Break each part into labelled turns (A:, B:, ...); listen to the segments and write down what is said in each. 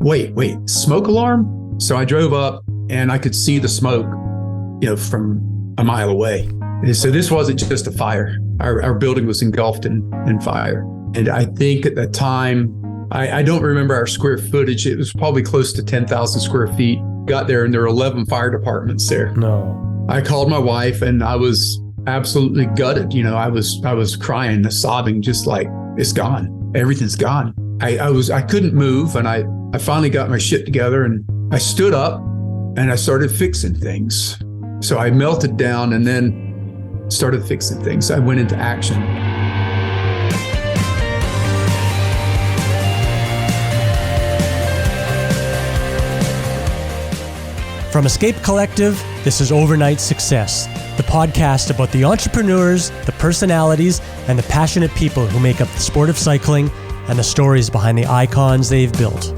A: wait, smoke alarm? So I drove up and I could see the smoke, from a mile away. And so this wasn't just a fire. Our building was engulfed in fire. And I think at the time, I don't remember our square footage. It was probably close to 10,000 square feet. Got there and there were 11 fire departments there.
B: No.
A: I called my wife and I was absolutely gutted. I was crying, sobbing, just like, it's gone. Everything's gone. I couldn't move, and I finally got my shit together and I stood up and I started fixing things. So I melted down and then started fixing things. I went into action.
B: From Escape Collective, this is Overnight Success, the podcast about the entrepreneurs, the personalities, and the passionate people who make up the sport of cycling and the stories behind the icons they've built.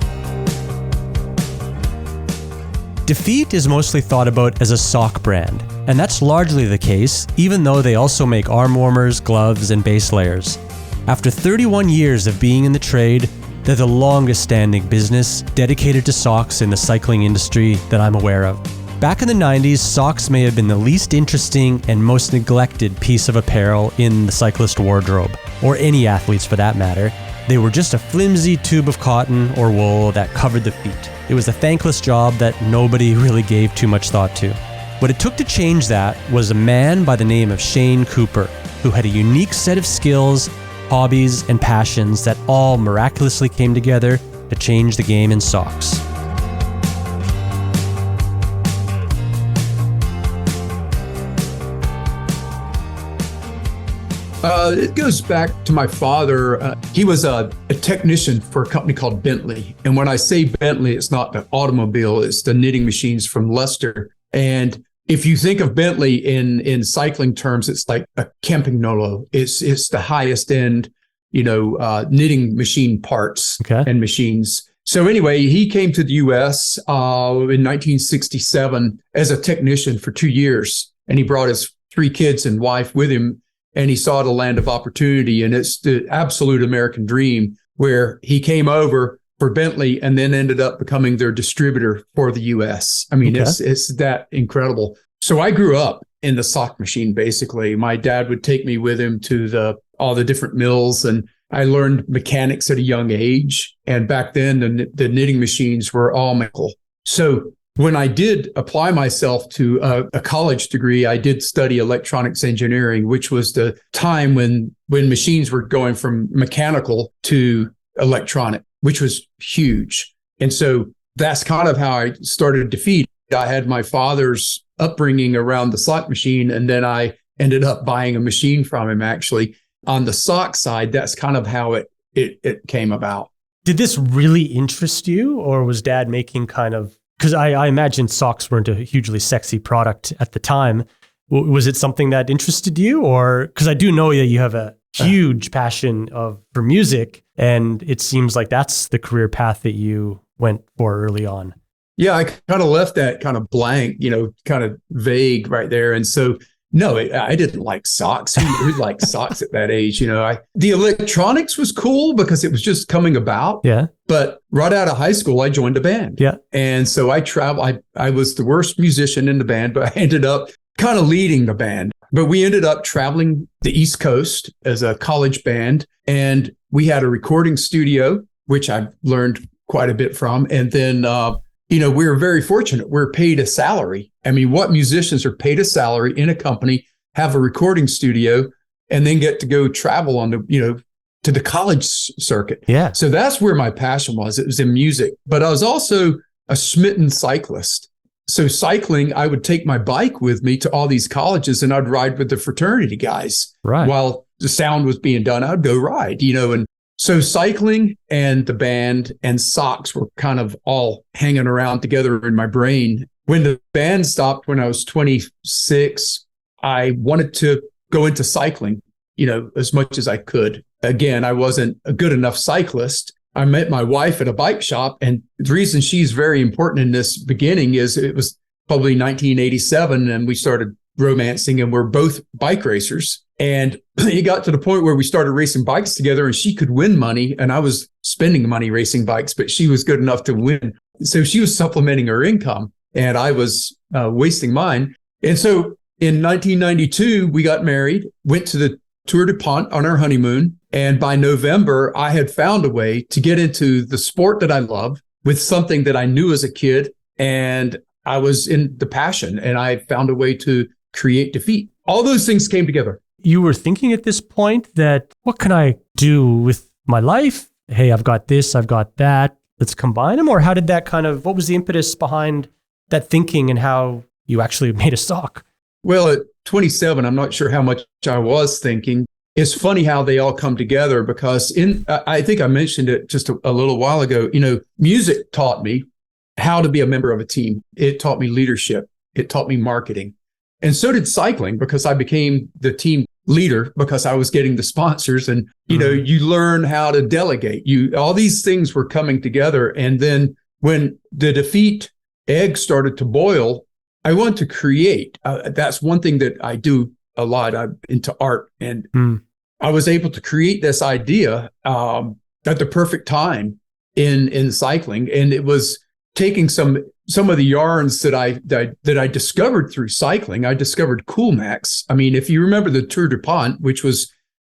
B: DeFeet is mostly thought about as a sock brand, and that's largely the case, even though they also make arm warmers, gloves, and base layers. After 31 years of being in the trade, they're the longest standing business dedicated to socks in the cycling industry that I'm aware of. Back in the 90s, socks may have been the least interesting and most neglected piece of apparel in the cyclist wardrobe, or any athletes for that matter. They were just a flimsy tube of cotton or wool that covered the feet. It was a thankless job that nobody really gave too much thought to. What it took to change that was a man by the name of Shane Cooper, who had a unique set of skills, hobbies, and passions that all miraculously came together to change the game in socks.
A: It goes back to my father. He was a technician for a company called Bentley. And when I say Bentley, it's not the automobile, it's the knitting machines from Leicester. And if you think of Bentley in cycling terms, it's like a camping nolo. It's the highest end, knitting machine parts and machines. So anyway, he came to the U.S. In 1967 as a technician for 2 years, and he brought his 3 kids and wife with him, and he saw the land of opportunity. And it's the absolute American dream, where he came over for Bentley and then ended up becoming their distributor for the U.S. I mean, it's that incredible. So I grew up in the sock machine, basically. My dad would take me with him to all the different mills, and I learned mechanics at a young age. And back then, the knitting machines were all mechanical. So when I did apply myself to a college degree, I did study electronics engineering, which was the time when machines were going from mechanical to electronic, which was huge. And so that's kind of how I started DeFeet. I had my father's upbringing around the sock machine, and then I ended up buying a machine from him, actually. On the sock side, that's kind of how it came about.
B: Did this really interest you, or was Dad making kind of, because I imagine socks weren't a hugely sexy product at the time. Was it something that interested you? Or, because I do know that you have a huge passion for music, and it seems like that's the career path that you went for early on.
A: Yeah, I kind of left that kind of blank, kind of vague right there. And so, no, I didn't like socks. Who liked socks at that age? The electronics was cool because it was just coming about.
B: Yeah.
A: But right out of high school, I joined a band.
B: Yeah.
A: And so I traveled. I was the worst musician in the band, but I ended up kind of leading the band. But we ended up traveling the East Coast as a college band. And we had a recording studio, which I learned quite a bit from. And then, we were very fortunate. We're paid a salary. I mean, what musicians are paid a salary in a company, have a recording studio, and then get to go travel on to the college circuit.
B: Yeah.
A: So that's where my passion was. It was in music, but I was also a smitten cyclist. So cycling, I would take my bike with me to all these colleges, and I'd ride with the fraternity guys.
B: Right.
A: While the sound was being done, I'd go ride, and so cycling and the band and socks were kind of all hanging around together in my brain. When the band stopped when I was 26, I wanted to go into cycling, as much as I could. Again, I wasn't a good enough cyclist. I met my wife at a bike shop, and the reason she's very important in this beginning is it was probably 1987, and we started romancing, and we're both bike racers. And it got to the point where we started racing bikes together, and she could win money and I was spending money racing bikes, but she was good enough to win. So she was supplementing her income and I was wasting mine. And so in 1992, we got married, went to the Tour de Pont on our honeymoon. And by November, I had found a way to get into the sport that I love with something that I knew as a kid. And I was in the passion, and I found a way to create DeFeet. All those things came together.
B: You were thinking at this point that, what can I do with my life? Hey, I've got this, I've got that. Let's combine them. Or how did that what was the impetus behind that thinking and how you actually made a sock?
A: Well, at 27, I'm not sure how much I was thinking. It's funny how they all come together, because I think I mentioned it just a little while ago. Music taught me how to be a member of a team. It taught me leadership. It taught me marketing. And so did cycling, because I became the team leader because I was getting the sponsors. And, you learn how to delegate. All these things were coming together. And then when the DeFeet egg started to boil, I want to create. That's one thing that I do a lot. I'm into art. And I was able to create this idea at the perfect time in cycling. And it was taking some of the yarns that I discovered through cycling. I discovered Coolmax. I mean, if you remember the Tour de Pont, which was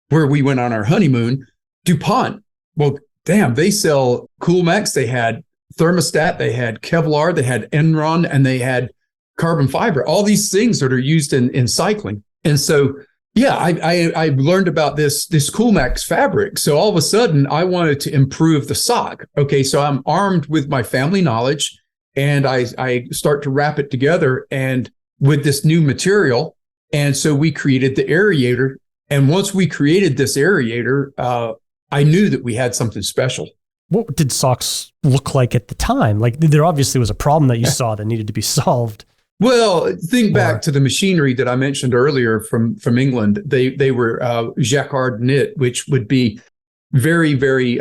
A: where we went on our honeymoon, DuPont, well, damn, they sell Coolmax. They had thermostat, they had Kevlar, they had Enron, and they had carbon fiber, all these things that are used in cycling. And so, yeah, I learned about this Coolmax fabric. So all of a sudden I wanted to improve the sock. Okay, so I'm armed with my family knowledge, and I start to wrap it together and with this new material. And so we created the aerator. And once we created this aerator, I knew that we had something special.
B: What did socks look like at the time? Like, there obviously was a problem that you saw that needed to be solved.
A: Well, think back to the machinery that I mentioned earlier from England. They were jacquard knit, which would be very, very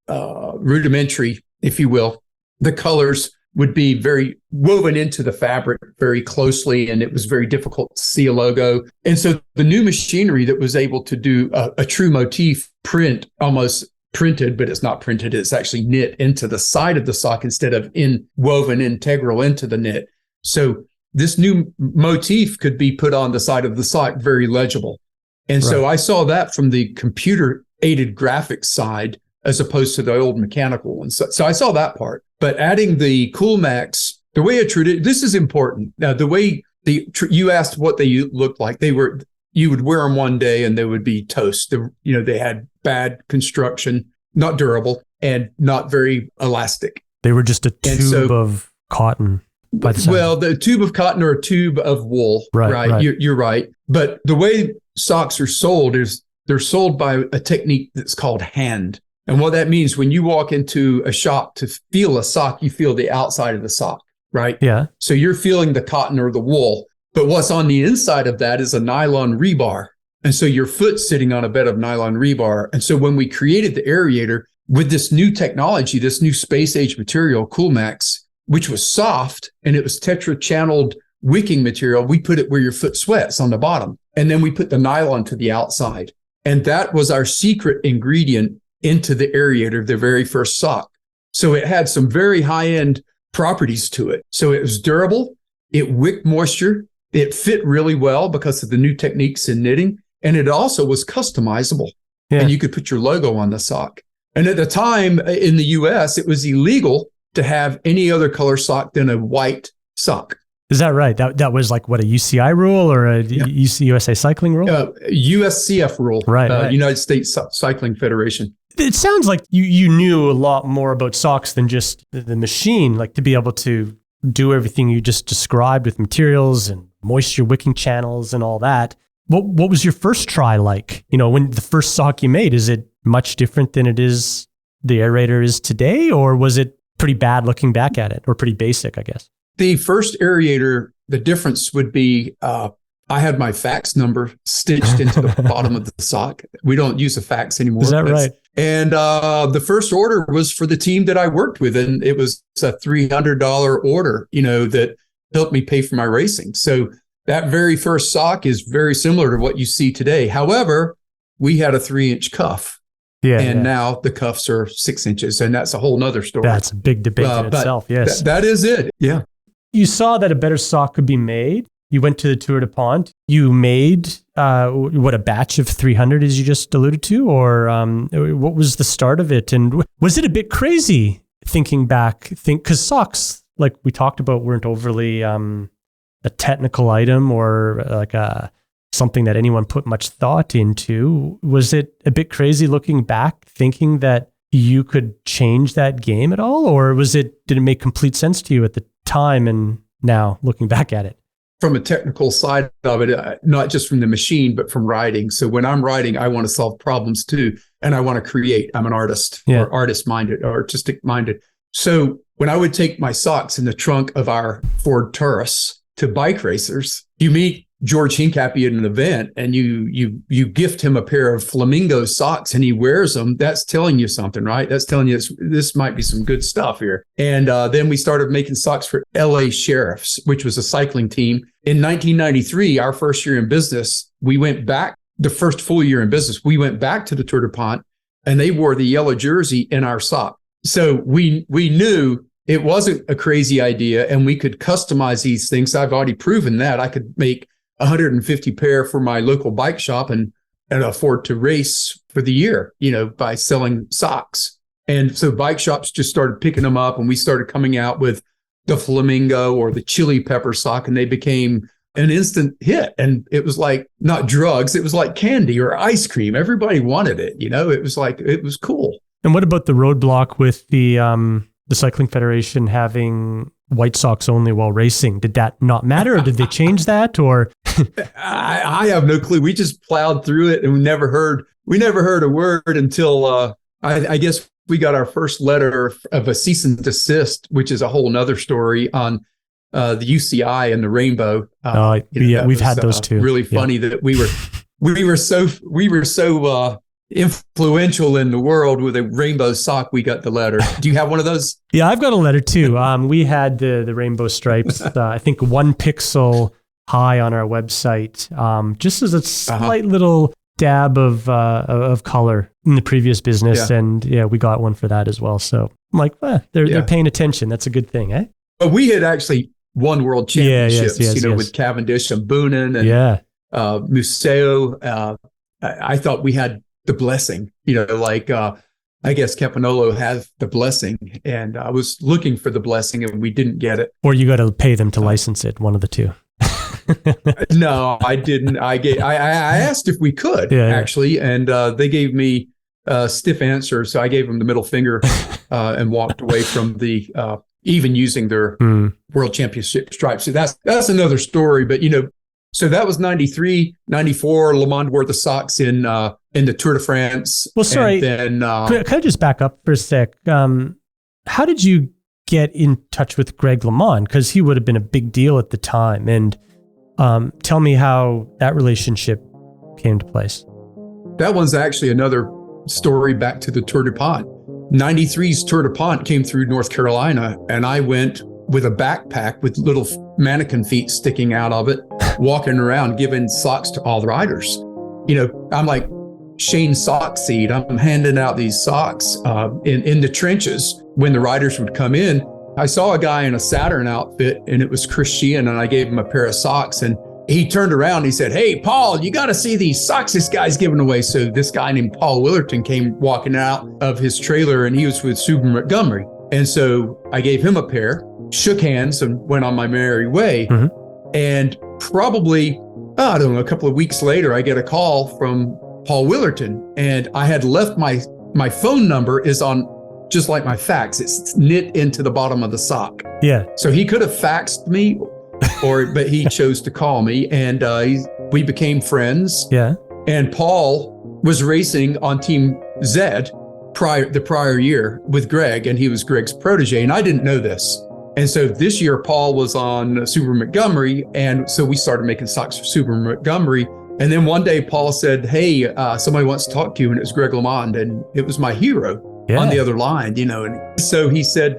A: rudimentary, if you will. The colors would be very woven into the fabric very closely, and it was very difficult to see a logo. And so the new machinery that was able to do a true motif print, almost printed, but it's not printed, it's actually knit into the side of the sock instead of woven integral into the knit. So this new motif could be put on the side of the sock, very legible. And so I saw that from the computer-aided graphics side as opposed to the old mechanical one. So I saw that part. But adding the Coolmax, the way this is important. Now, the way you asked what they looked like, you would wear them one day and they would be toast. They had bad construction, not durable, and not very elastic.
B: They were just a tube of cotton.
A: The tube of cotton or a tube of wool, right? You're right. But the way socks are sold is they're sold by a technique that's called hand. And what that means, when you walk into a shop to feel a sock, you feel the outside of the sock, right? Yeah. So you're feeling the cotton or the wool. But what's on the inside of that is a nylon rebar. And so your foot's sitting on a bed of nylon rebar. And so when we created the aerator with this new technology, this new space age material, Coolmax, which was soft and it was tetra-channeled wicking material, we put it where your foot sweats on the bottom. And then we put the nylon to the outside. And that was our secret ingredient into the aerator, the very first sock. So it had some very high-end properties to it. So it was durable, it wicked moisture, it fit really well because of the new techniques in knitting, and it also was customizable. Yeah. And you could put your logo on the sock. And at the time in the US, it was illegal to have any other color sock than a white sock.
B: Is that right? That was like what, a UCI rule or a USA cycling rule?
A: USCF rule, right. United States Cycling Federation.
B: It sounds like you knew a lot more about socks than just the machine, like to be able to do everything you just described with materials and moisture wicking channels and all that. What was your first try like? When the first sock you made, is it much different than the aerator is today, or was it pretty bad looking back at it, or pretty basic, I guess?
A: The first aerator, the difference would be I had my fax number stitched into the bottom of the sock. We don't use a fax anymore.
B: Is that right?
A: And the first order was for the team that I worked with, and it was a $300 order, that helped me pay for my racing. So That very first sock is very similar to what you see today. However, we had a 3-inch cuff.
B: Yeah.
A: And now the cuffs are 6 inches. And that's a whole nother story.
B: That's a big debate in itself. Yes.
A: That is it. Yeah.
B: You saw that a better sock could be made. You went to the Tour de Pont. You made, a batch of 300, as you just alluded to? Or what was the start of it? And was it a bit crazy thinking back? Because socks, like we talked about, weren't overly a technical item or like something that anyone put much thought into. Was it a bit crazy looking back, thinking that you could change that game at all? Or did it make complete sense to you at the time and now looking back at it?
A: From a technical side of it, not just from the machine, but from writing. So when I'm writing, I want to solve problems too. And I want to create. I'm an artist or artist-minded, or artistic-minded. So when I would take my socks in the trunk of our Ford Taurus to bike racers, you meet George Hincapie at an event and you gift him a pair of flamingo socks and he wears them. That's telling you something, right? That's telling you this might be some good stuff here. And then we started making socks for LA Sheriffs, which was a cycling team. In 1993, our first year in business, we went back, the first full year in business, we went back to the Tour de Pont and they wore the yellow jersey in our sock. So we knew it wasn't a crazy idea and we could customize these things. I've already proven that I could make 150 pair for my local bike shop and afford to race for the year, by selling socks. And so bike shops just started picking them up and we started coming out with the flamingo or the chili pepper sock and they became an instant hit. And it was like not drugs, it was like candy or ice cream. Everybody wanted it, it was cool.
B: And what about the roadblock with the Cycling Federation having white socks only while racing? Did that not matter, or did they change that? Or
A: I have no clue. We just plowed through it, and we never heard a word until I guess we got our first letter of a cease and desist, which is a whole nother story on the UCI and the rainbow.
B: We've had those too.
A: Really funny that we were so influential in the world with a rainbow sock. We got the letter. Do you have one of those?
B: Yeah, I've got a letter too. We had the rainbow stripes, I think 1 pixel high on our website, just as a slight little dab of color in the previous business. Yeah. And we got one for that as well. So I'm like, they're paying attention. That's a good thing, eh?
A: But we had actually won world championships, with Cavendish and Boonen and Museo. I thought we had the blessing, I guess Capanolo has the blessing, and I was looking for the blessing and we didn't get it.
B: Or you got to pay them to license it, one of the two.
A: No, I didn't. I asked if we could actually, and they gave me a stiff answer. So I gave them the middle finger and walked away from the even using their world championship stripes. So that's another story. But so that was 93, 94. Le Monde wore the socks in the Tour de France.
B: Well, sorry.
A: And then,
B: could I just back up for a sec? How did you get in touch with Greg LeMond? Because he would have been a big deal at the time. And tell me how that relationship came to place.
A: That one's actually another story back to the Tour de Pont. 93's Tour de Pont came through North Carolina, and I went with a backpack with little mannequin feet sticking out of it, walking around giving socks to all the riders. I'm like Shane Sockseed. I'm handing out these socks in the trenches when the riders would come in. I saw a guy in a Saturn outfit, and it was Chris Sheehan, and I gave him a pair of socks, and he turned around and he said, "Hey, Paul, you got to see these socks this guy's giving away." So this guy named Paul Willerton came walking out of his trailer, and he was with Super Montgomery. And so I gave him a pair, shook hands, and went on my merry way. And probably, I don't know, a couple of weeks later, I get a call from Paul Willerton, and I had left my phone number is on just like my fax. It's knit into the bottom of the sock.
B: Yeah.
A: So he could have faxed me, but he chose to call me, and we became friends.
B: Yeah.
A: And Paul was racing on Team Z the prior year with Greg, and he was Greg's protege, and I didn't know this. And so this year, Paul was on Super Montgomery, and so we started making socks for Super Montgomery. And then one day, Paul said, "Hey, somebody wants to talk to you," and it was Greg LeMond, and it was my hero on the other line, And so he said,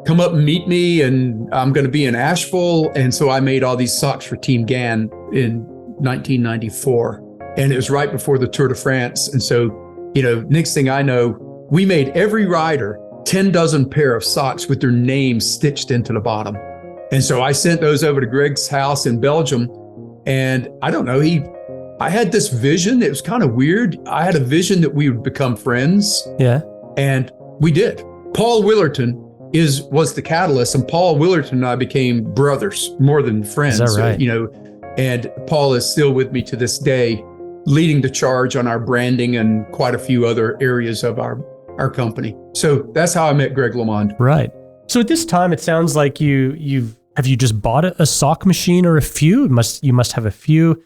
A: come up and meet me, and I'm going to be in Asheville. And so I made all these socks for Team Gann in 1994. And it was right before the Tour de France. And so, next thing I know, we made every rider 10 dozen pair of socks with their names stitched into the bottom. And so I sent those over to Greg's house in Belgium. And I don't know, I had this vision. It was kind of weird. I had a vision that we would become friends.
B: Yeah.
A: And we did. Paul Willerton was the catalyst, and Paul Willerton and I became brothers more than friends.
B: Is that right?
A: And Paul is still with me to this day, leading the charge on our branding and quite a few other areas of our company. So that's how I met Greg LeMond.
B: Right. So at this time, it sounds like have you just bought a sock machine or a few? You must have a few.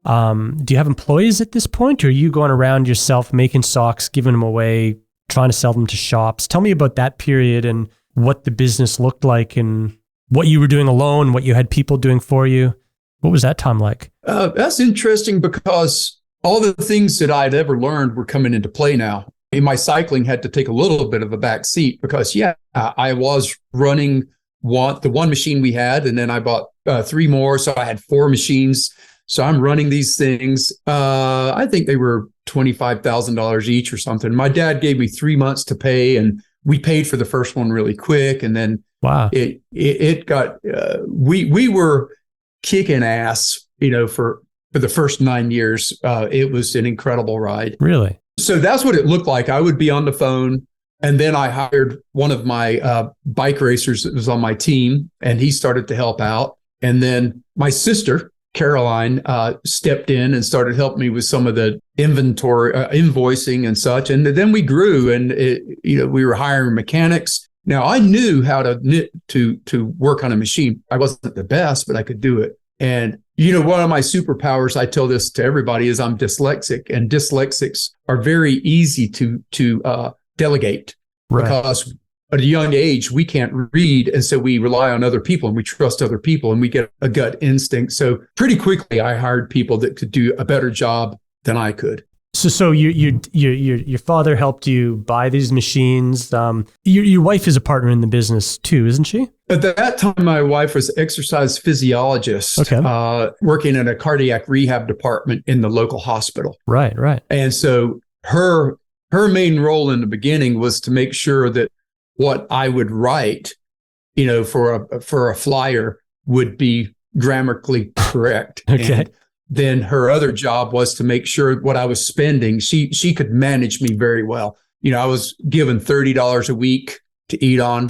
B: Do you have employees at this point, or are you going around yourself making socks, giving them away, trying to sell them to shops? Tell me about that period and what the business looked like and what you were doing alone, what you had people doing for you. What was that time like?
A: That's interesting because all the things that I'd ever learned were coming into play now. And my cycling had to take a little bit of a back seat because, I was running the one machine we had, and then I bought 3 more. So I had 4 machines. So I'm running these things. I think they were $25,000 each or something. My dad gave me 3 months to pay, and we paid for the first one really quick. And then
B: wow,
A: it got, we were kicking ass, for the first 9 years. It was an incredible ride.
B: Really?
A: So that's what it looked like. I would be on the phone, and then I hired one of my bike racers that was on my team, and he started to help out. And then my sister, Caroline, stepped in and started helping me with some of the inventory, invoicing and such. And then we grew, and we were hiring mechanics. Now I knew how to knit to work on a machine. I wasn't the best, but I could do it. And one of my superpowers, I tell this to everybody, is I'm dyslexic, and dyslexics are very easy to delegate. Right. Because at a young age, we can't read. And so we rely on other people, and we trust other people, and we get a gut instinct. So pretty quickly, I hired people that could do a better job than I could.
B: So your father helped you buy these machines. Your wife is a partner in the business too, isn't she?
A: At that time, my wife was an exercise physiologist, working in a cardiac rehab department in the local hospital.
B: Right.
A: And so her main role in the beginning was to make sure that what I would write, for a flyer would be grammatically correct.
B: Okay.
A: And then her other job was to make sure what I was spending, she could manage me very well. I was given $30 a week to eat on,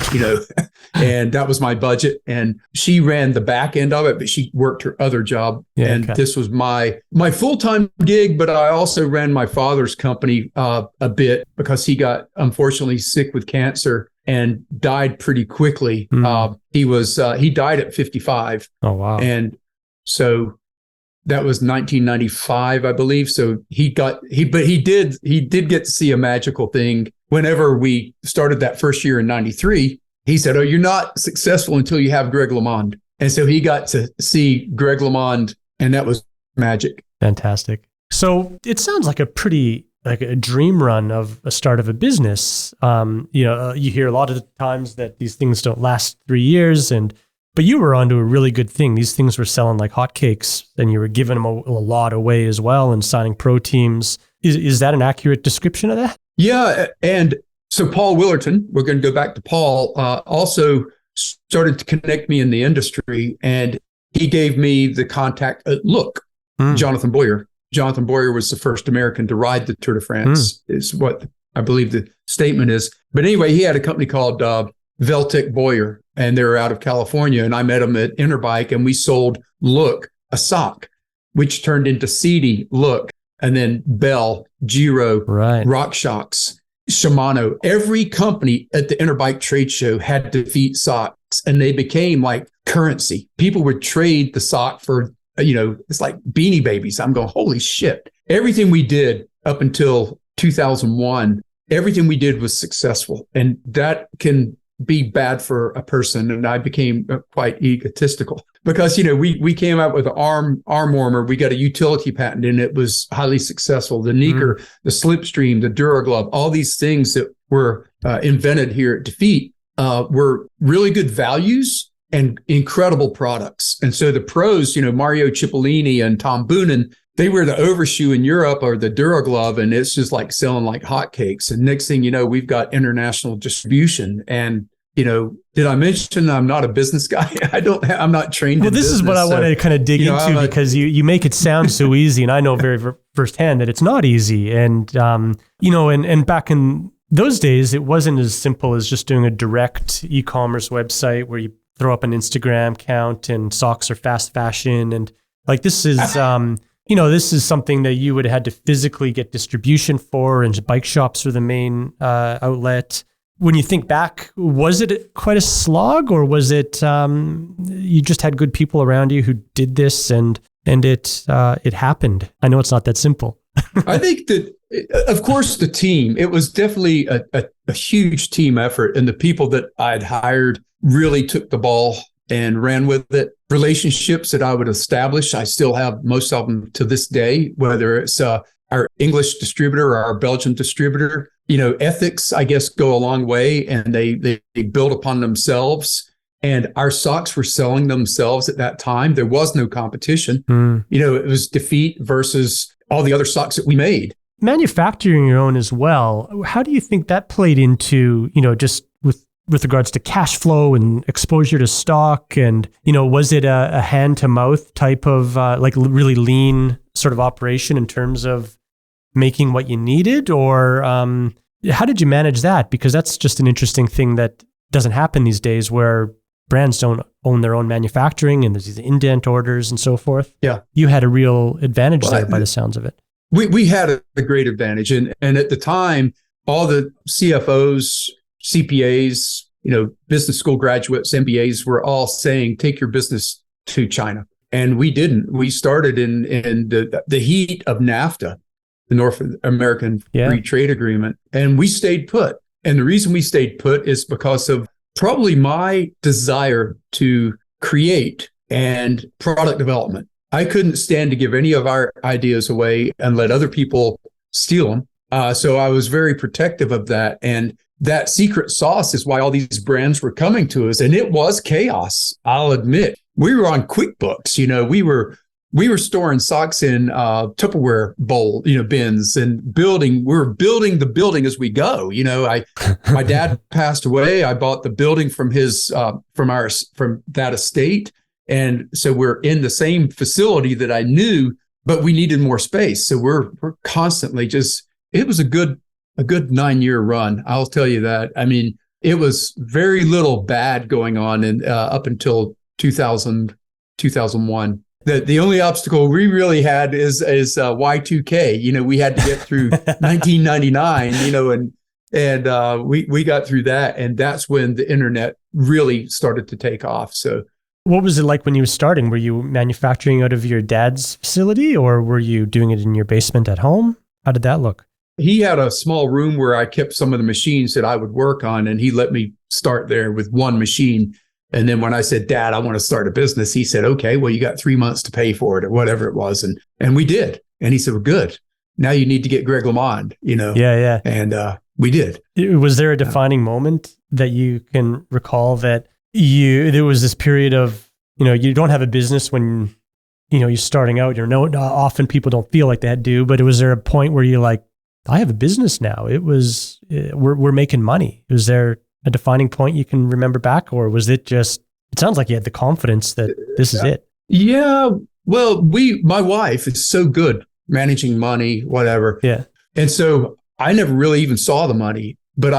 A: and that was my budget. And she ran the back end of it, but she worked her other job. Yeah, and this was my full-time gig, but I also ran my father's company a bit because he got, unfortunately, sick with cancer and died pretty quickly. He died at 55.
B: Oh, wow.
A: And so that was 1995, I believe. So he did get to see a magical thing. Whenever we started that first year in 93, he said, "Oh, you're not successful until you have Greg LeMond." And so he got to see Greg LeMond, and that was magic.
B: Fantastic. So it sounds like a dream run of a start of a business. You hear a lot of the times that these things don't last 3 years, but you were onto a really good thing. These things were selling like hotcakes, and you were giving them a lot away as well and signing pro teams. Is that an accurate description of that?
A: Yeah. And so Paul Willerton, we're going to go back to Paul, also started to connect me in the industry, and he gave me the contact. Jonathan Boyer. Jonathan Boyer was the first American to ride the Tour de France, is what I believe the statement is. But anyway, he had a company called Veltic Boyer, and they were out of California. And I met him at Interbike, and we sold Look, a sock, which turned into CD, Look, and then Bell, Giro, Rock Shocks, Shimano. Every company at the Interbike trade show had DeFeet socks, and they became like currency. People would trade the sock for, it's like Beanie Babies. I'm going, holy shit. Everything we did up until 2001, everything we did was successful. And that can be bad for a person. And I became quite egotistical because, we came out with an arm warmer. We got a utility patent, and it was highly successful. The Neeker, the Slipstream, the DuraGlove, all these things that were invented here at DeFeet. were really good values and incredible products. And so the pros, Mario Cipollini and Tom Boonen, they wear the overshoe in Europe or the Duraglove, and it's just like selling like hotcakes. And next thing you know, we've got international distribution. And did I mention I'm not a business guy? I'm not trained in business.
B: Well, this is what I want to kind of dig into because you make it sound so easy, and I know very firsthand that it's not easy. And, and back in those days, it wasn't as simple as just doing a direct e-commerce website where you throw up an Instagram account and socks are fast fashion. And like, this is, this is something that you would have had to physically get distribution for, and bike shops are the main outlet. When you think back, was it quite a slog, or was it you just had good people around you who did this and it happened? I know it's not that simple.
A: I think that, of course, the team, it was definitely a huge team effort, and the people that I'd hired really took the ball and ran with it. Relationships that I would establish, I still have most of them to this day, whether it's our English distributor or our Belgian distributor. Ethics, I guess, go a long way, and they build upon themselves. And our socks were selling themselves at that time. There was no competition. It was DeFeet versus all the other socks that we made.
B: Manufacturing your own as well. How do you think that played into, just with regards to cash flow and exposure to stock? And, was it a hand to mouth type of really lean sort of operation in terms of making what you needed? Or how did you manage that? Because that's just an interesting thing that doesn't happen these days, where brands don't own their own manufacturing and there's these indent orders and so forth.
A: Yeah.
B: You had a real advantage there by the sounds of it.
A: We had a great advantage. And at the time, all the CFOs, CPAs, business school graduates, MBAs were all saying, take your business to China. And we didn't. We started in the heat of NAFTA, the North American Free Trade Agreement, and we stayed put. And the reason we stayed put is because of probably my desire to create and product development. I couldn't stand to give any of our ideas away and let other people steal them. So I was very protective of that. And that secret sauce is why all these brands were coming to us. And it was chaos, I'll admit. We were on QuickBooks. We were storing socks in Tupperware bowl, bins, and we were building the building as we go. My dad passed away. I bought the building from from that estate. And so we're in the same facility that I knew, but we needed more space. So we're constantly it was a good 9-year run. I'll tell you that. I mean, it was very little bad going on up until 2001. The only obstacle we really had is Y2K. We had to get through 1999, and we got through that. And that's when the internet really started to take off. So
B: what was it like when you were starting? Were you manufacturing out of your dad's facility, or were you doing it in your basement at home? How did that look?
A: He had a small room where I kept some of the machines that I would work on, and he let me start there with one machine. And then when I said, Dad, I want to start a business, he said, okay, well, you got 3 months to pay for it or whatever it was. And we did. And he said, well, good. Now you need to get Greg LeMond,
B: Yeah.
A: And we did.
B: Was there a defining moment that you can recall that there was this period of, you don't have a business when, you're starting out, often people don't feel like that do, but was there a point where you're like, I have a business now. We're making money. Was there a defining point you can remember back, or was it just, it sounds like you had the confidence that this is it?
A: Yeah. Well, my wife is so good managing money, whatever.
B: Yeah.
A: And so I never really even saw the money, but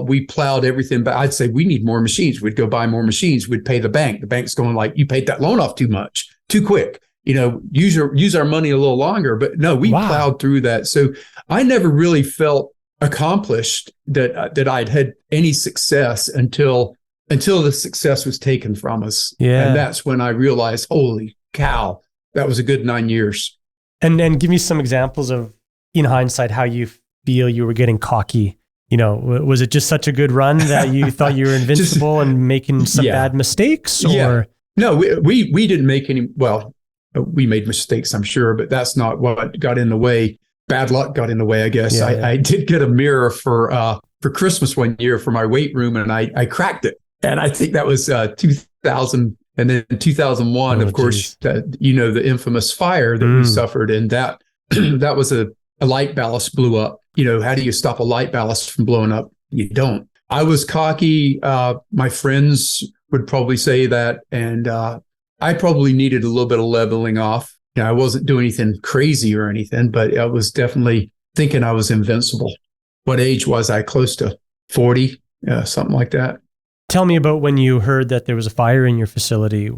A: we plowed everything back. I'd say, we need more machines. We'd go buy more machines. We'd pay the bank. The bank's going like, you paid that loan off too much, too quick. Use our money a little longer. But no, we plowed through that. So I never really felt accomplished that I'd had any success until the success was taken from us.
B: Yeah.
A: And that's when I realized, holy cow, that was a good 9 years.
B: And then give me some examples of, in hindsight, how you feel you were getting cocky. Was it just such a good run that you thought you were invincible and making some bad mistakes? Or
A: yeah. No, we didn't make any. Well, we made mistakes, I'm sure, but that's not what got in the way. Bad luck got in the way, I guess. I did get a mirror for for Christmas one year for my weight room, and I cracked it. And I think that was 2000. And then 2001, of course, the infamous fire that we suffered. And that that was a light ballast blew up. How do you stop a light ballast from blowing up? You don't. I was cocky. My friends would probably say that. And I probably needed a little bit of leveling off. I wasn't doing anything crazy or anything, but I was definitely thinking I was invincible. What age was I? Close to 40, something like that.
B: Tell me about when you heard that there was a fire in your facility.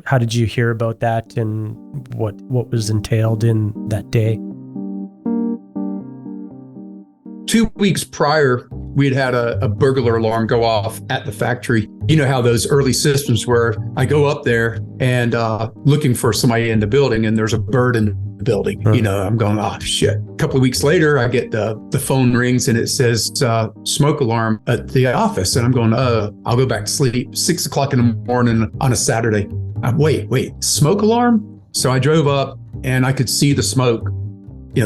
B: How did you hear about that, and what was entailed in that day?
A: 2 weeks prior, we'd had a burglar alarm go off at the factory. You know how those early systems were. I go up there and looking for somebody in the building, and there's a bird in the building. I'm going, oh, shit. A couple of weeks later, I get the phone rings and it says smoke alarm at the office. And I'm going, I'll go back to sleep. 6 o'clock in the morning on a Saturday. Wait, smoke alarm? So I drove up and I could see the smoke,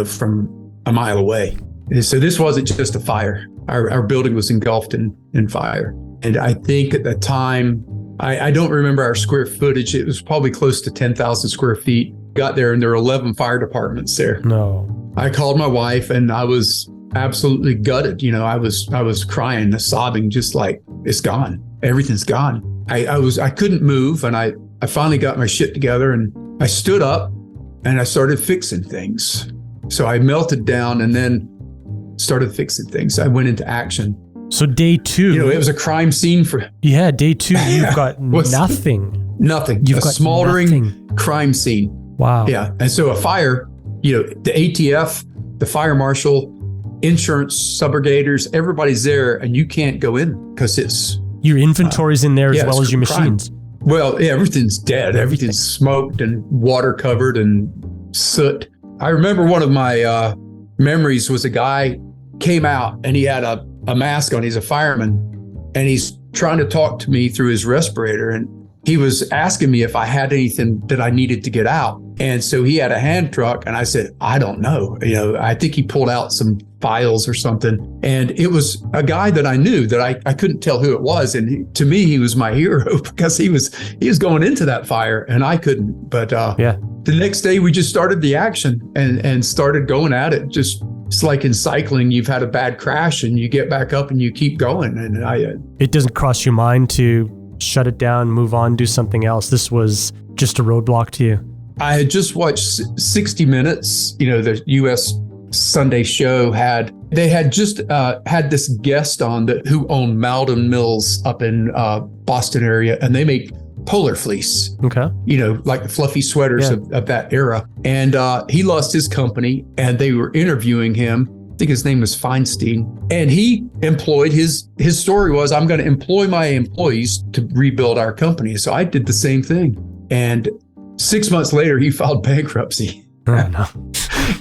A: from a mile away. And so this wasn't just a fire. Our building was engulfed in fire. And I think at the time, I don't remember our square footage. It was probably close to 10,000 square feet. Got there and there were 11 fire departments there.
B: No. I
A: called my wife and I was absolutely gutted. I was crying, sobbing, just like, it's gone. Everything's gone. I couldn't move, and I finally got my shit together and I stood up and I started fixing things. So I melted down and then started fixing things. I went into action.
B: So day 2, it
A: was a crime scene for...
B: Yeah, day 2, you've got nothing.
A: Nothing.
B: You've
A: got smoldering crime scene.
B: Wow.
A: Yeah. And so a fire, the ATF, the fire marshal, insurance subrogатors, everybody's there, and you can't go in because it's...
B: Your inventory's in there as well as your machines.
A: Well, yeah, everything's dead. Everything's smoked and water covered and soot. I remember one of my memories was a guy came out and he had a mask on. He's a fireman, and he's trying to talk to me through his respirator, and he was asking me if I had anything that I needed to get out. And so he had a hand truck, and I said, I don't know. I think he pulled out some files or something. And it was a guy that I knew that I couldn't tell who it was. And to me, he was my hero because he was going into that fire and I couldn't. But the next day we just started the action and started going at it. It's like in cycling, you've had a bad crash and you get back up and you keep going. And
B: it doesn't cross your mind to shut it down, move on, do something else. This was just a roadblock to you.
A: I had just watched 60 Minutes, the U.S. Sunday show had just had this guest on who owned Malden Mills up in Boston area, and they make polar fleece.
B: Okay.
A: Like the fluffy sweaters of that era. And he lost his company, and they were interviewing him. I think his name was Feinstein. And he employed his story was, I'm going to employ my employees to rebuild our company. So I did the same thing. And 6 months later, he filed bankruptcy.
B: Oh, no.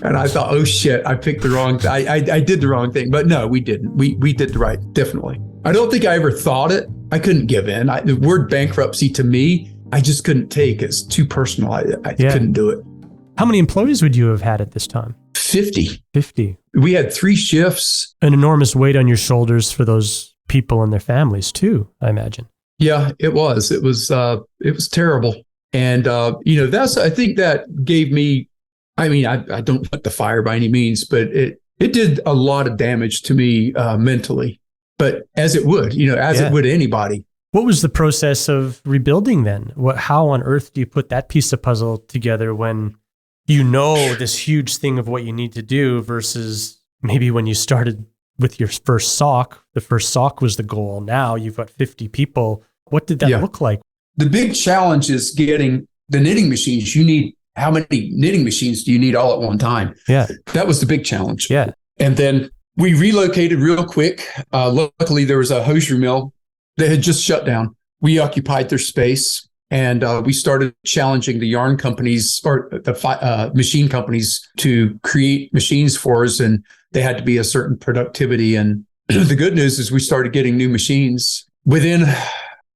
A: And I thought, oh shit, I picked the wrong thing. I did the wrong thing. But no, we didn't. We did the right, definitely. I don't think I ever thought it. I couldn't give in. The word bankruptcy to me, I just couldn't take. It's too personal. I couldn't do it.
B: How many employees would you have had at this time?
A: 50.
B: 50.
A: We had 3 shifts.
B: An enormous weight on your shoulders for those people and their families too, I imagine.
A: Yeah, it was. It was terrible. And, I think that gave me, I don't want the fire by any means, but it did a lot of damage to me mentally, but as it would, it would anybody.
B: What was the process of rebuilding then? How on earth do you put that piece of puzzle together when this huge thing of what you need to do versus maybe when you started with your first sock? The first sock was the goal. Now you've got 50 people. What did that look like?
A: The big challenge is getting the knitting machines. How many knitting machines do you need all at one time?
B: Yeah.
A: That was the big challenge.
B: Yeah.
A: And then we relocated real quick. Luckily, there was a hosiery mill that had just shut down. We occupied their space, and we started challenging the yarn companies or the machine companies to create machines for us, and they had to be a certain productivity. And the good news is we started getting new machines. Within,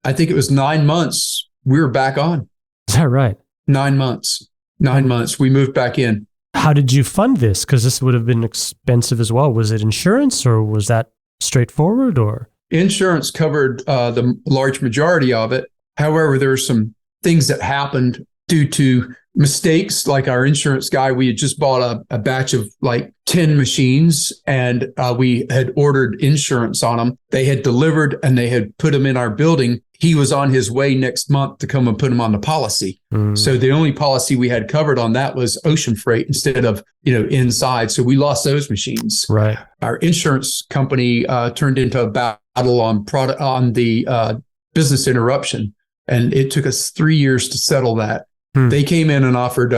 A: I think it was 9 months, we were back on.
B: Is that right?
A: 9 months. 9 months. We moved back in.
B: How did you fund this? Because this would have been expensive as well. Was it insurance or was that straightforward, or?
A: Insurance covered the large majority of it. However, there were some things that happened due to mistakes. Like our insurance guy, we had just bought a batch of like 10 machines, and we had ordered insurance on them. They had delivered and they had put them in our building. He was on his way next month to come and put them on the policy. So the only policy we had covered on that was ocean freight instead of, inside. So we lost those machines.
B: Right.
A: Our insurance company turned into a battle on the business interruption. And it took us 3 years to settle that. They came in and offered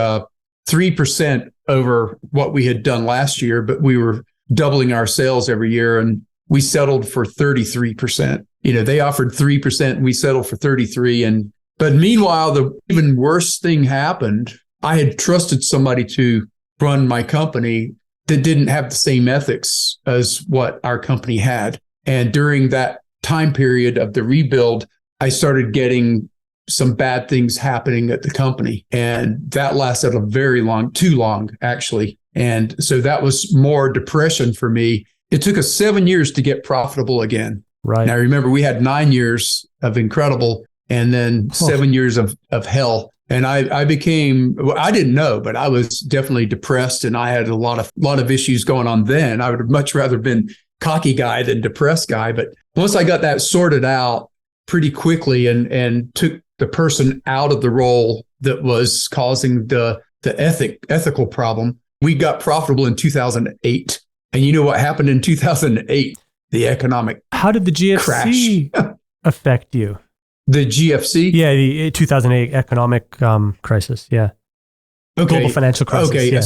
A: 3% over what we had done last year, but we were doubling our sales every year, and we settled for 33%. They offered 3% and we settled for 33%. But meanwhile, the even worse thing happened. I had trusted somebody to run my company that didn't have the same ethics as what our company had. And during that time period of the rebuild, I started getting some bad things happening at the company. And that lasted too long, actually. And so that was more depression for me. It took us 7 years to get profitable again.
B: Right.
A: Now, remember, we had 9 years of incredible and then 7 years of hell. And I became, I didn't know, but I was definitely depressed, and I had a lot of issues going on then. I would have much rather been cocky guy than depressed guy. But once I got that sorted out pretty quickly and took the person out of the role that was causing the ethical problem, we got profitable in 2008. And you know what happened in 2008? The economic
B: How did the GFC
A: crash
B: affect you?
A: The GFC?
B: Yeah, the 2008 economic crisis. Yeah.
A: Okay.
B: Global financial crisis.
A: Okay.
B: Yeah,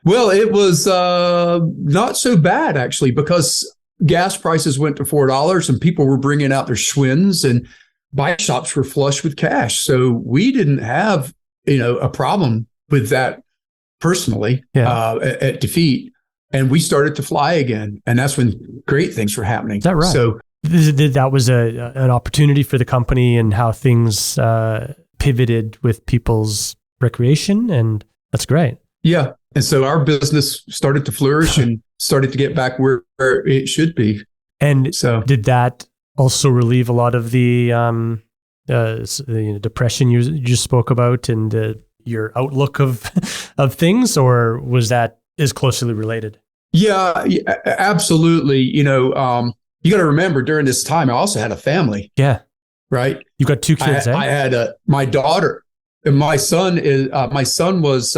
A: Well, it was not so bad, actually, because gas prices went to $4 and people were bringing out their Schwinn's, and bike shops were flush with cash. So we didn't have, a problem with that personally at DeFeet. And we started to fly again. And that's when great things were happening.
B: Is that right?
A: So
B: that was an opportunity for the company and how things pivoted with people's recreation. And that's great.
A: Yeah. And so our business started to flourish and started to get back where it should be.
B: And
A: so
B: did that also relieve a lot of the depression you just spoke about and your outlook of things, or was that is closely related?
A: Yeah, absolutely. You got to remember, during this time, I also had a family.
B: Yeah.
A: Right.
B: You got 2 kids.
A: I had my daughter, and my son was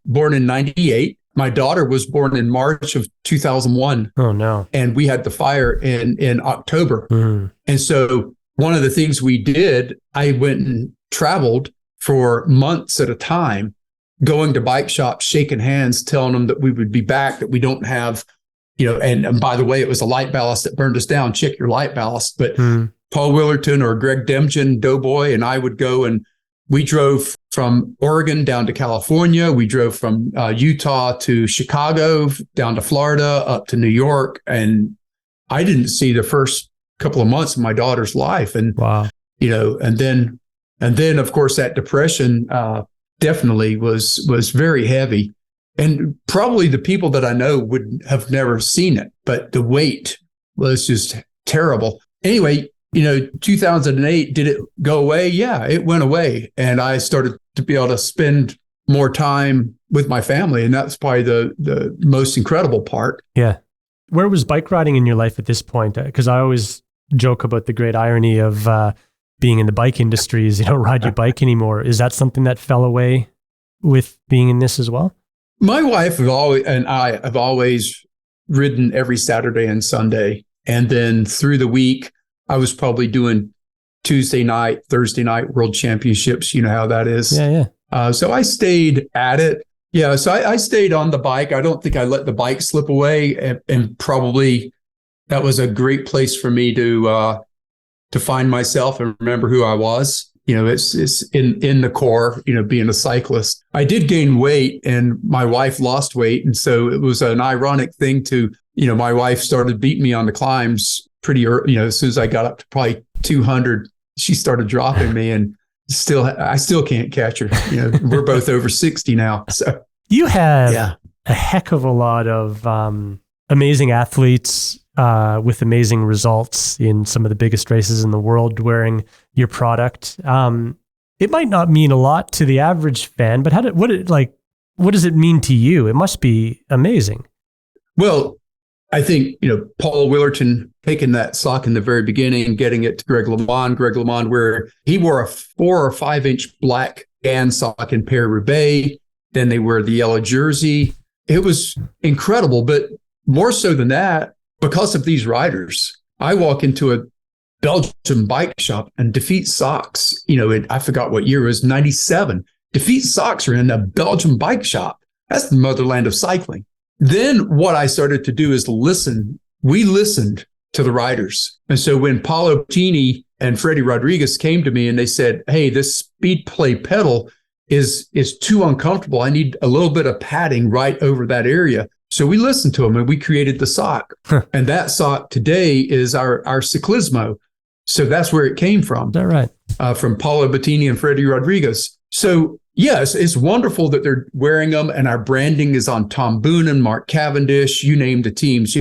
A: born in 98. My daughter was born in March of 2001.
B: Oh no.
A: And we had the fire in October. And so one of the things we did, I went and traveled for months at a time, going to bike shops, shaking hands, telling them that we would be back, that we don't have, and by the way, it was a light ballast that burned us down. Check your light ballast. But Paul Willerton or Greg Demjen, Doughboy, and I would go, and we drove from Oregon down to California. We drove from Utah to Chicago, down to Florida, up to New York. And I didn't see the first couple of months of my daughter's life. And,
B: wow.
A: And then of course that depression definitely was very heavy. And probably the people that I know would have never seen it, but the weight was just terrible. Anyway, 2008, did it go away? Yeah, it went away. And I started to be able to spend more time with my family. And that's probably the most incredible part.
B: Yeah. Where was bike riding in your life at this point? Because I always joke about the great irony of being in the bike industry is you don't ride your bike anymore. Is that something that fell away with being in this as well?
A: My wife and I have always ridden every Saturday and Sunday. And then through the week, I was probably doing Tuesday night, Thursday night World Championships. You know how that is.
B: Yeah.
A: So I stayed at it. Yeah. So I stayed on the bike. I don't think I let the bike slip away. And probably that was a great place for me to find myself and remember who I was. It's in the core, being a cyclist. I did gain weight and my wife lost weight. And so it was an ironic thing to, my wife started beating me on the climbs pretty early, as soon as I got up to probably 200, she started dropping me, and I still can't catch her. We're both over 60 now. So
B: you have a heck of a lot of amazing athletes with amazing results in some of the biggest races in the world wearing your product. It might not mean a lot to the average fan, but what does it mean to you? It must be amazing.
A: Well, I think, Paul Willerton taking that sock in the very beginning, getting it to Greg LeMond, where he wore a 4 or 5 inch black Dan sock in Paris-Roubaix. Then they wear the yellow jersey. It was incredible. But more so than that, because of these riders, I walk into a Belgian bike shop and DeFeet socks, I forgot what year it was, 97. DeFeet socks are in a Belgian bike shop. That's the motherland of cycling. Then what I started to do is listen. We listened to the riders. And so when Paolo Bettini and Freddie Rodriguez came to me and they said, hey, this speed play pedal is too uncomfortable. I need a little bit of padding right over that area. So we listened to them and we created the sock. And that sock today is our Ciclismo. So that's where it came from.
B: Is that right?
A: From Paolo Bettini and Freddie Rodriguez. So yes, it's wonderful that they're wearing them, and our branding is on Tom Boonen, Mark Cavendish, you name the teams,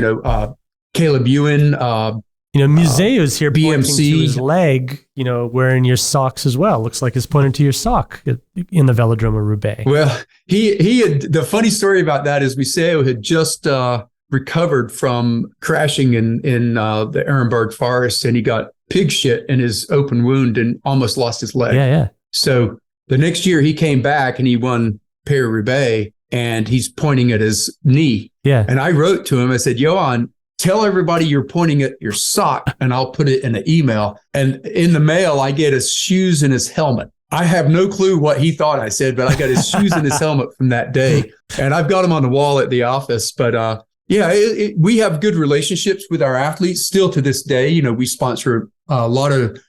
A: Caleb Ewan.
B: Museo's here
A: BMC.
B: Pointing to his leg, wearing your socks as well. Looks like he's pointing to your sock in the Velodrome of Roubaix.
A: Well, he had, the funny story about that is Museo had just recovered from crashing in the Ehrenberg Forest, and he got pig shit in his open wound and almost lost his leg.
B: Yeah.
A: So the next year he came back and he won Paris-Roubaix, and he's pointing at his knee.
B: Yeah.
A: And I wrote to him, I said, Johan, tell everybody you're pointing at your sock, and I'll put it in an email. And in the mail, I get his shoes and his helmet. I have no clue what he thought I said, but I got his shoes and his helmet from that day. And I've got them on the wall at the office. But we have good relationships with our athletes still to this day. We sponsor a lot of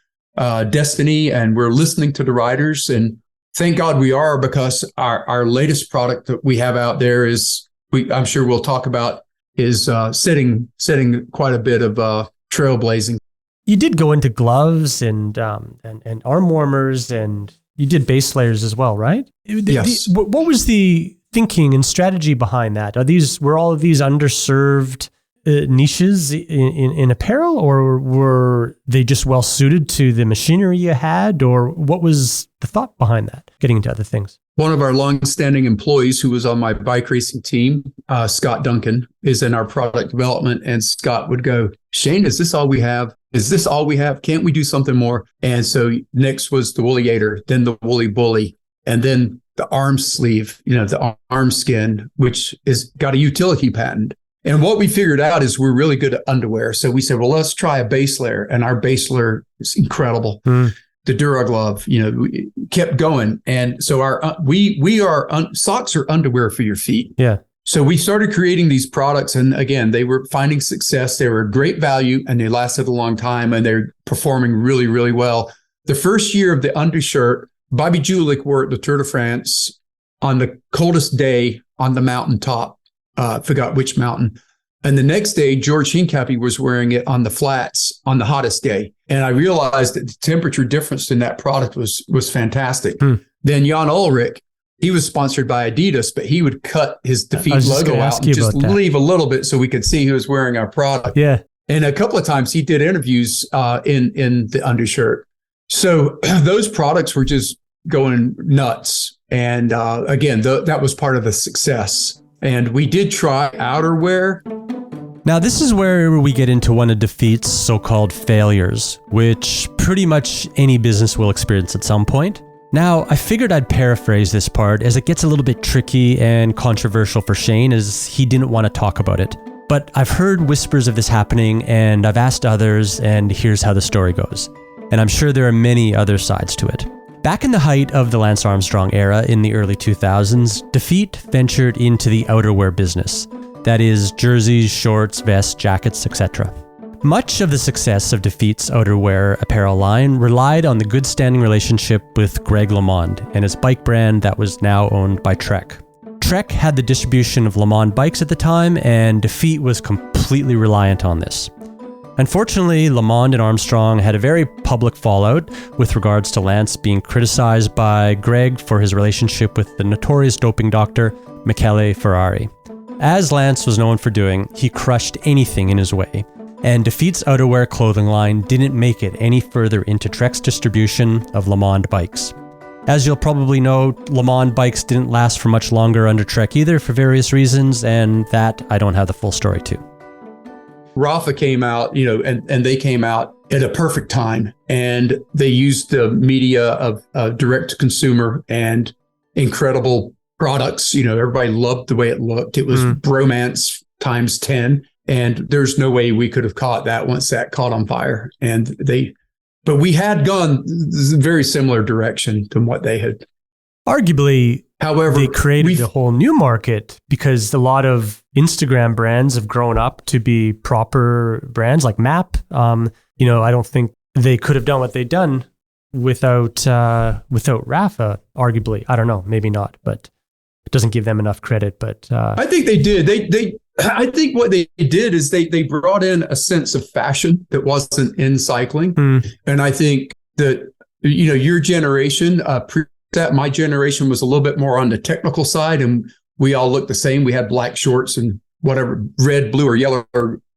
A: Destiny, and we're listening to the riders. And thank God we are, because our latest product that we have out there is, I'm sure we'll talk about, is setting quite a bit of trailblazing.
B: You did go into gloves and arm warmers, and you did base layers as well, right?
A: Yes.
B: What was the thinking and strategy behind that? Were all of these underserved niches in apparel, or were they just well suited to the machinery you had, or what was the thought behind that, getting into other things?
A: One of our longstanding employees who was on my bike racing team, Scott Duncan, is in our product development. And Scott would go, Shane, is this all we have? Is this all we have? Can't we do something more? And so next was the Woolly Gator, then the Woolly Bully, and then the arm sleeve, the arm skin, which is got a utility patent. And what we figured out is we're really good at underwear. So we said, well, let's try a base layer. And our base layer is incredible. The DuraGlove, we kept going. And so socks are underwear for your feet.
B: Yeah.
A: So we started creating these products. And again, they were finding success. They were great value, and they lasted a long time, and they're performing really, really well. The first year of the undershirt, Bobby Julich wore it the Tour de France on the coldest day on the mountaintop. Forgot which mountain. And the next day, George Hincapie was wearing it on the flats on the hottest day. And I realized that the temperature difference in that product was fantastic. Then Jan Ulrich, he was sponsored by Adidas, but he would cut his DeFeet logo out and just leave a little bit so we could see he was wearing our product.
B: Yeah.
A: And a couple of times he did interviews in the undershirt. So those products were just going nuts. And again, that was part of the success. And we did try outerwear.
B: Now, this is where we get into one of DeFeet's so-called failures, which pretty much any business will experience at some point. Now, I figured I'd paraphrase this part, as it gets a little bit tricky and controversial for Shane, as he didn't want to talk about it. But I've heard whispers of this happening, and I've asked others, and here's how the story goes. And I'm sure there are many other sides to it. Back in the height of the Lance Armstrong era in the early 2000s, DeFeet ventured into the outerwear business. That is, jerseys, shorts, vests, jackets, etc. Much of the success of DeFeet's outerwear apparel line relied on the good standing relationship with Greg LeMond and his bike brand that was now owned by Trek. Trek had the distribution of LeMond bikes at the time, and DeFeet was completely reliant on this. Unfortunately, LeMond and Armstrong had a very public fallout with regards to Lance being criticized by Greg for his relationship with the notorious doping doctor, Michele Ferrari. As Lance was known for doing, he crushed anything in his way, and DeFeet's outerwear clothing line didn't make it any further into Trek's distribution of Le Monde bikes. As you'll probably know, Le Monde bikes didn't last for much longer under Trek either for various reasons, and that I don't have the full story to.
A: Rafa came out, and they came out at a perfect time, and they used the media of direct to consumer and incredible products. Everybody loved the way it looked. It was bromance times 10, and there's no way we could have caught that once that caught on fire. But we had gone very similar direction to what they had.
C: Arguably,
A: however,
C: they created a whole new market because a lot of Instagram brands have grown up to be proper brands like MAP. I don't think they could have done what they've done without Rafa, arguably. I don't know, maybe not, but it doesn't give them enough credit. But
A: I think they did. I think what they did is they brought in a sense of fashion that wasn't in cycling. And I think that, your generation, my generation was a little bit more on the technical side, and we all looked the same. We had black shorts and whatever, red, blue, or yellow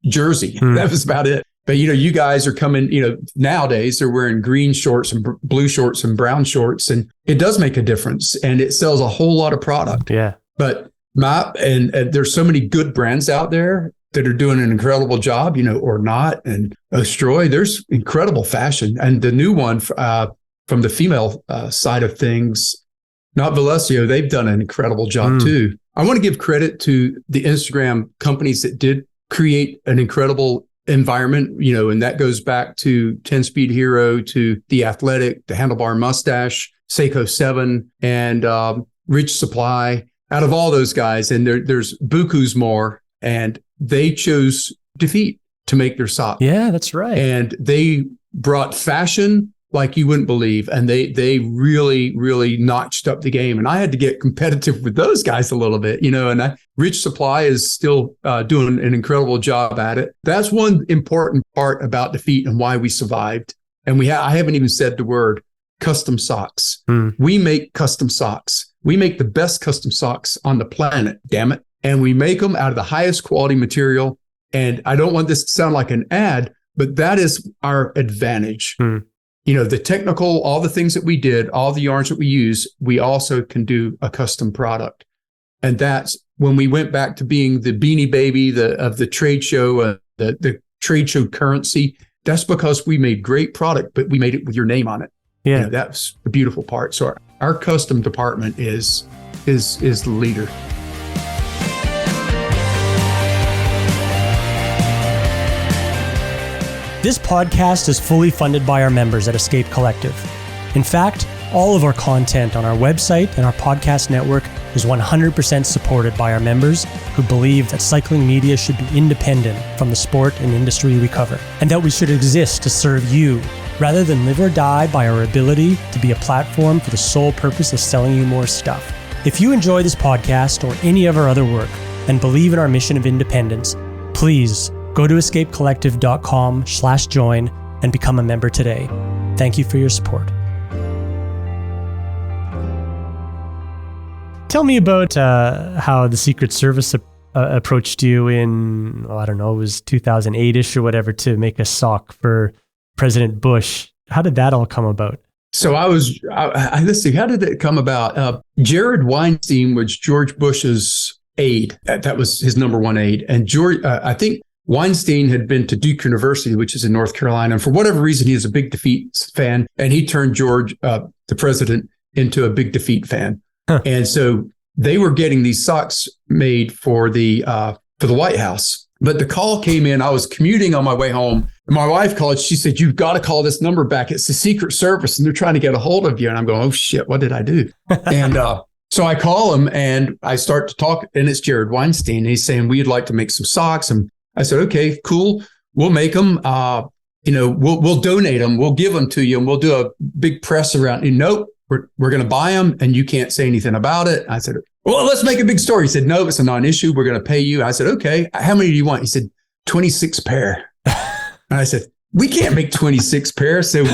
A: jersey. That was about it. But, you guys are coming, nowadays they're wearing green shorts and blue shorts and brown shorts, and it does make a difference, and it sells a whole lot of product.
C: Yeah.
A: But MAP, and there's so many good brands out there that are doing an incredible job, or not. And Ostroy, there's incredible fashion. And the new one from the female side of things, Not Valesio, they've done an incredible job too. I want to give credit to the Instagram companies that did create an incredible environment, and that goes back to 10 Speed Hero, to The Athletic, the Handlebar Mustache, Seiko 7, and Rich Supply. Out of all those guys, and there's bukus more, and they chose DeFeet to make their sock.
C: Yeah, that's right.
A: And they brought fashion like you wouldn't believe, and they really, really notched up the game. And I had to get competitive with those guys a little bit, and Rich Supply is still doing an incredible job at it. That's one important part about DeFeet and why we survived. And I haven't even said the word custom socks. We make custom socks. We make the best custom socks on the planet, damn it. And we make them out of the highest quality material. And I don't want this to sound like an ad, but that is our advantage. The technical, all the things that we did, all the yarns that we use, we also can do a custom product. And that's when we went back to being the Beanie Baby of the trade show, the trade show currency. That's because we made great product, but we made it with your name on it.
C: Yeah,
A: that's the beautiful part. So our custom department is the leader.
C: This podcast is fully funded by our members at Escape Collective. In fact, all of our content on our website and our podcast network is 100% supported by our members who believe that cycling media should be independent from the sport and industry we cover, and that we should exist to serve you rather than live or die by our ability to be a platform for the sole purpose of selling you more stuff. If you enjoy this podcast or any of our other work and believe in our mission of independence, please go to escapecollective.com/join and become a member today. Thank you for your support. Tell me about how the Secret Service approached you in, it was 2008-ish or whatever, to make a sock for President Bush. How did that all come about?
A: So let's see, how did it come about? Jared Weinstein was George Bush's aide. That was his number one aide. And I think Weinstein had been to Duke University, which is in North Carolina. And for whatever reason, he was a big DeFeet fan. And he turned George, the president, into a big DeFeet fan. And so they were getting these socks made for the White House. But the call came in. I was commuting on my way home. And my wife called. She said, "You've got to call this number back. It's the Secret Service, and they're trying to get a hold of you." And I'm going, "Oh, shit, what did I do?" And so I call him, and I start to talk. And it's Jared Weinstein. And he's saying, "We'd like to make some socks." And I said, "Okay, cool. We'll make them. We'll donate them. We'll give them to you, and we'll do a big press around." And nope, we're going to buy them, and you can't say anything about it. I said, "Well, let's make a big story." He said, "No, it's a non-issue. We're going to pay you." I said, "Okay, how many do you want?" He said, 26 pair. And I said, "We can't make 26 pairs." So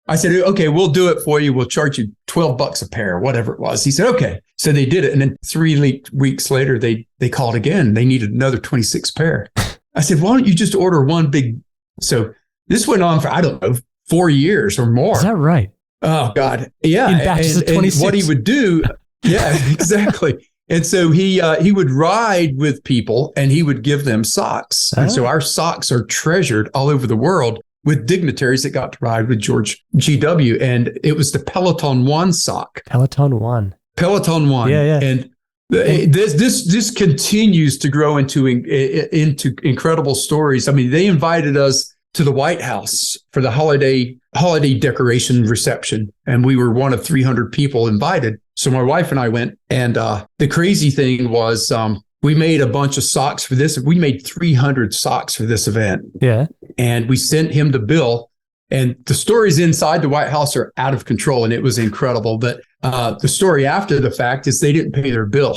A: I said, "Okay, we'll do it for you. We'll charge you $12 a pair," whatever it was. He said, "Okay." So they did it. And then 3 weeks later, they called again. They needed another 26 pair. I said, why don't you just order one big? So this went on for, I don't know, 4 years or more.
C: Is that right?
A: Oh God. Yeah.
C: In batches of 26.
A: And what he would do. Yeah, exactly. And so he would ride with people and he would give them socks. And so our socks are treasured all over the world with dignitaries that got to ride with George G.W. And it was the Peloton One sock.
C: Peloton One.
A: Peloton One.
C: Yeah.
A: And this continues to grow into incredible stories. I mean, they invited us to the White House for the holiday decoration reception, and we were one of 300 people invited. So my wife and I went, and the crazy thing was we made a bunch of socks for this. We made 300 socks for this event.
C: Yeah. And
A: we sent him the bill, and the stories inside the White House are out of control, and it was incredible. But the story after the fact is they didn't pay their bill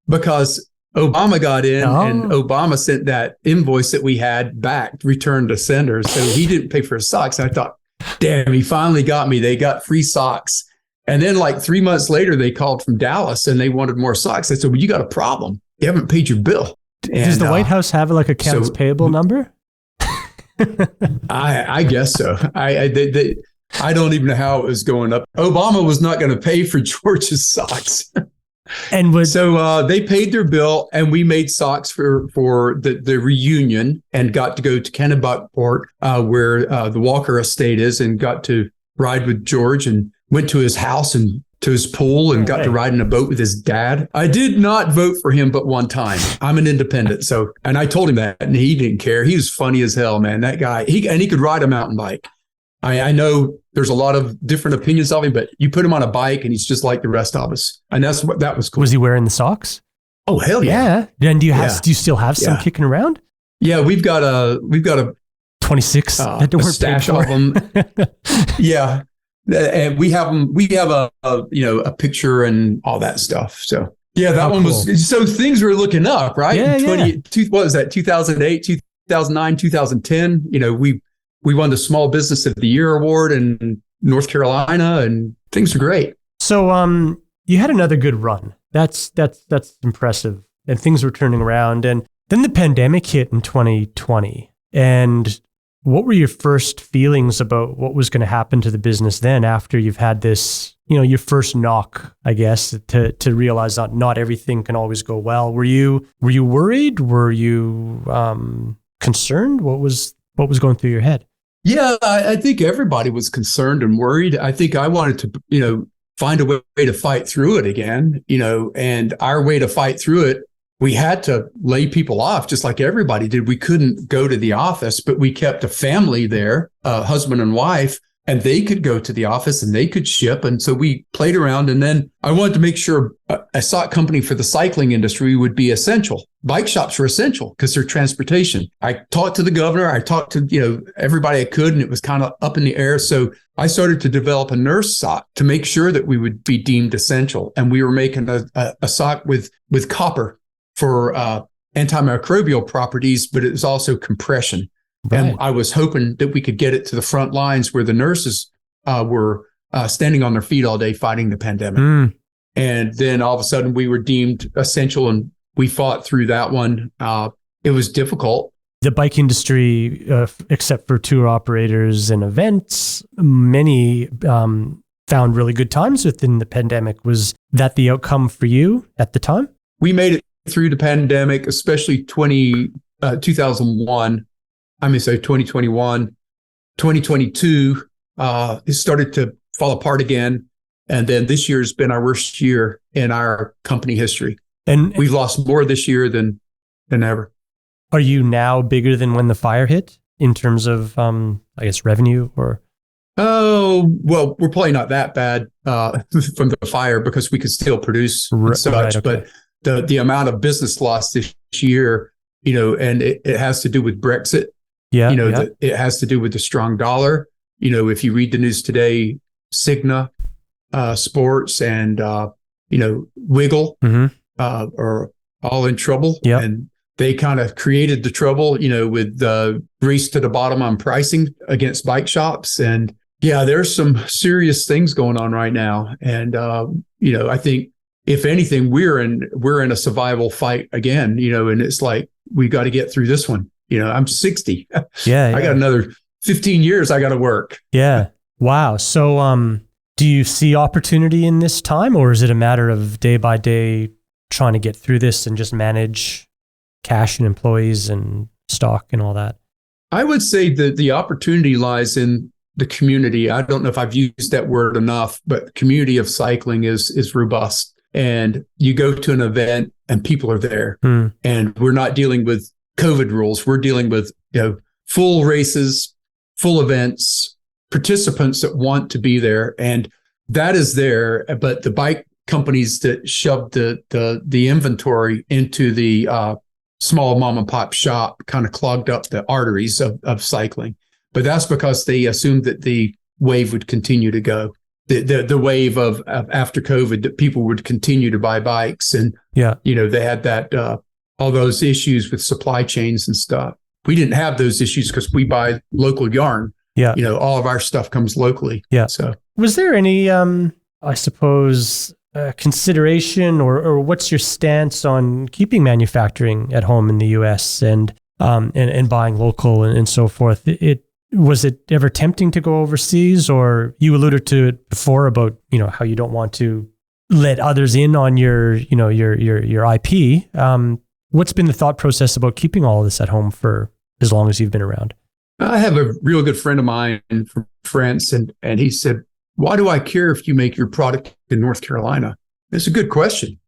A: because Obama got in and Obama sent that invoice that we had back, returned to sender. So he didn't pay for his socks. And I thought, damn, he finally got me. They got free socks. And then like 3 months later, they called from Dallas and they wanted more socks. I said, well, you got a problem. You haven't paid your bill.
C: Does the White House have like accounts payable number?
A: I guess so. I don't even know how it was going up. Obama was not going to pay for George's socks. So they paid their bill, and we made socks for the reunion, and got to go to Kennebunkport, where the Walker Estate is, and got to ride with George, and went to his house and to his pool, and got to ride in a boat with his dad. I did not vote for him but one time. I'm an independent, and I told him that, and he didn't care. He was funny as hell, man. That guy, he could ride a mountain bike. I know there's a lot of different opinions of him, but you put him on a bike and he's just like the rest of us. And that was cool.
C: Was he wearing the socks?
A: Oh, hell yeah.
C: Then do you still have some kicking around? Yeah,
A: we've got a
C: 26
A: a stash of them. Yeah. And we have a picture and all that stuff. So yeah, that one was, so things were looking up, right? What was that? 2008, 2009, 2010, we won the Small Business of the Year award in North Carolina, and things are great.
C: So you had another good run. That's impressive. And things were turning around. And then the pandemic hit in 2020. And what were your first feelings about what was going to happen to the business then, after you've had this, your first knock, I guess, to realize that not everything can always go well? Were you worried? Were you concerned? What was going through your head?
A: Yeah, I think everybody was concerned and worried. I think I wanted to, find a way to fight through it again, and our way to fight through it, we had to lay people off just like everybody did. We couldn't go to the office, but we kept a family there, husband and wife, and they could go to the office and they could ship. And so we played around. And then I wanted to make sure a sock company for the cycling industry would be essential. Bike shops are essential because they're transportation. I talked to the governor. I talked to, everybody I could, and it was kind of up in the air. So I started to develop a nurse sock to make sure that we would be deemed essential. And we were making a sock with copper for antimicrobial properties, but it was also compression. Right. And I was hoping that we could get it to the front lines where the nurses were standing on their feet all day fighting the pandemic. And then all of a sudden we were deemed essential, and we fought through that one. It was difficult.
C: The bike industry, except for tour operators and events, many found really good times within the pandemic. Was that the outcome for you at the time?
A: We made it through the pandemic, especially 2001. 2021, 2022, it started to fall apart again. And then this year's been our worst year in our company history. And we've lost more this year than ever.
C: Are you now bigger than when the fire hit in terms of, revenue or?
A: Oh, well, we're probably not that bad from the fire because we could still produce such. Right, okay. But the amount of business loss this year, and it has to do with Brexit. Yeah, it has to do with the strong dollar. If you read the news today, Cigna, Sports, and Wiggle are all in trouble. Yep. And they kind of created the trouble, with the race to the bottom on pricing against bike shops. And yeah, there's some serious things going on right now. And I think if anything, we're in a survival fight again. And it's like we got to get through this one. I'm 60.
B: Yeah.
A: I got another 15 years I got to work.
B: Yeah. Wow. So, do you see opportunity in this time, or is it a matter of day by day trying to get through this and just manage cash and employees and stock and all that?
A: I would say that the opportunity lies in the community. I don't know if I've used that word enough, but the community of cycling is robust. And you go to an event and people are there, and we're not dealing with COVID rules. We're dealing with full races, full events, participants that want to be there, and that is there. But the bike companies that shoved the inventory into the small mom and pop shop kind of clogged up the arteries of cycling. But that's because they assumed that the wave would continue to go. The wave of after COVID, that people would continue to buy bikes, and they had that all those issues with supply chains and stuff. We didn't have those issues because we buy local yarn. Yeah, all of our stuff comes locally. Yeah. So,
B: was there any, I suppose, consideration, or what's your stance on keeping manufacturing at home in the U.S. and buying local and so forth? Was it ever tempting to go overseas, or you alluded to it before about, how you don't want to let others in on your IP. What's been the thought process about keeping all of this at home for as long as you've been around?
A: I have a real good friend of mine from France, and he said, "Why do I care if you make your product in North Carolina?" It's a good question.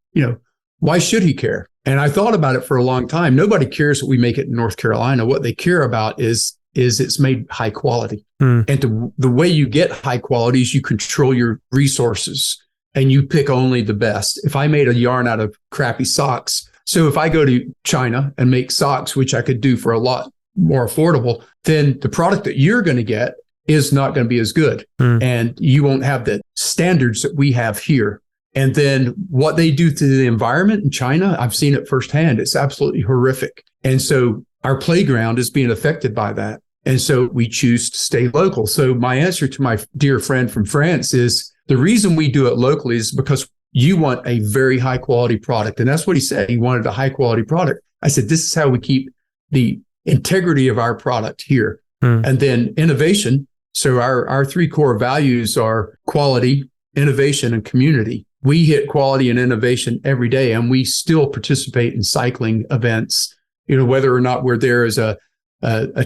A: Why should he care? And I thought about it for a long time. Nobody cares that we make it in North Carolina. What they care about is it's made high quality. And the way you get high quality is you control your resources and you pick only the best. If I made a yarn out of crappy socks, so if I go to China and make socks, which I could do for a lot more affordable, then the product that you're going to get is not going to be as good. And you won't have the standards that we have here. And then what they do to the environment in China, I've seen it firsthand. It's absolutely horrific. And so our playground is being affected by that. And so we choose to stay local. So my answer to my dear friend from France is the reason we do it locally is because you want a very high quality product. And that's what he said. He wanted a high quality product. I said, this is how we keep the integrity of our product here. And then innovation. So our three core values are quality, innovation, and community. We hit quality and innovation every day, and we still participate in cycling events, whether or not we're there as a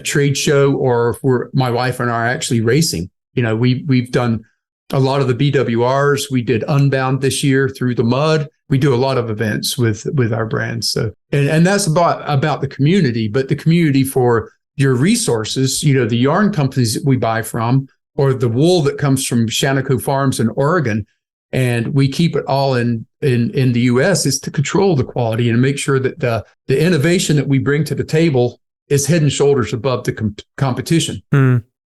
A: trade show or if my wife and I are actually racing. We've done a lot of the BWRs. We did Unbound this year through the mud. We do a lot of events with our brands. So, and that's about the community, but the community for your resources, the yarn companies that we buy from, or the wool that comes from Shaniko Farms in Oregon, and we keep it all in the U.S. is to control the quality and make sure that the innovation that we bring to the table is head and shoulders above the competition.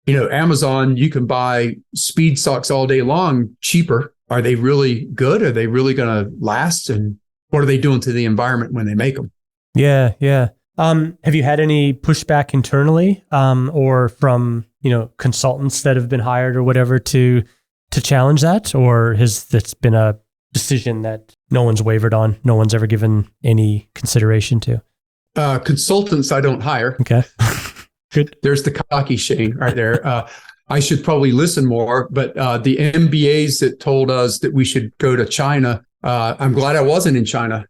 A: Amazon, you can buy speed socks all day long, cheaper. Are they really good? Are they really going to last? And what are they doing to the environment when they make them? Yeah, yeah. Have you had any pushback internally, or from consultants that have been hired or whatever to challenge that, or has this been a decision that no one's wavered on, no one's ever given any consideration to? Consultants I don't hire. Okay. Good. There's the cocky Shane right there. I should probably listen more, but the MBAs that told us that we should go to China, I'm glad I wasn't in China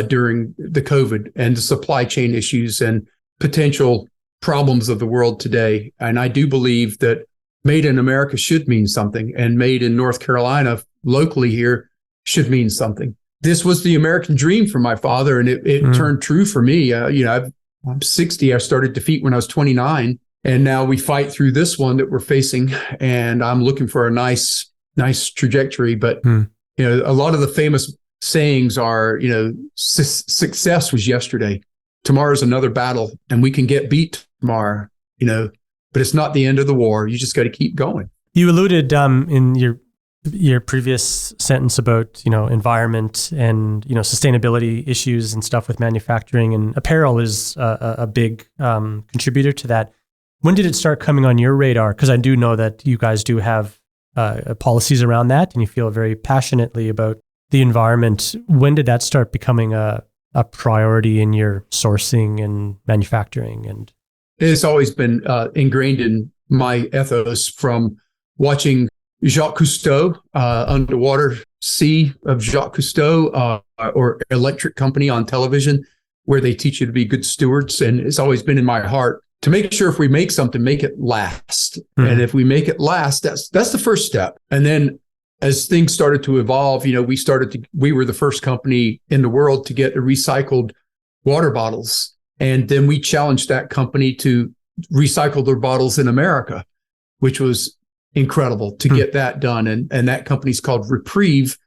A: during the COVID and the supply chain issues and potential problems of the world today. And I do believe that made in America should mean something, and made in North Carolina locally here should mean something. This was the American dream for my father, and it turned true for me. I'm 60. I started DeFeet when I was 29, and now we fight through this one that we're facing, and I'm looking for a nice trajectory. But a lot of the famous sayings are, success was yesterday. Tomorrow's another battle, and we can get beat tomorrow, but it's not the end of the war. You just got to keep going. You alluded in your previous sentence about, environment and, sustainability issues and stuff with manufacturing, and apparel is a big contributor to that. When did it start coming on your radar? Because I do know that you guys do have policies around that, and you feel very passionately about the environment. When did that start becoming a
C: a priority in your sourcing and manufacturing? And
A: it's always been ingrained in my ethos from watching Jacques Cousteau, Underwater Sea of Jacques Cousteau, or Electric Company on television, where they teach you to be good stewards. And it's always been in my heart to make sure if we make something, make it last. Mm-hmm. And if we make it last, that's the first step. And then as things started to evolve, we were the first company in the world to get the recycled water bottles. And then we challenged that company to recycle their bottles in America, which was incredible to get that done. And that company's called Reprieve,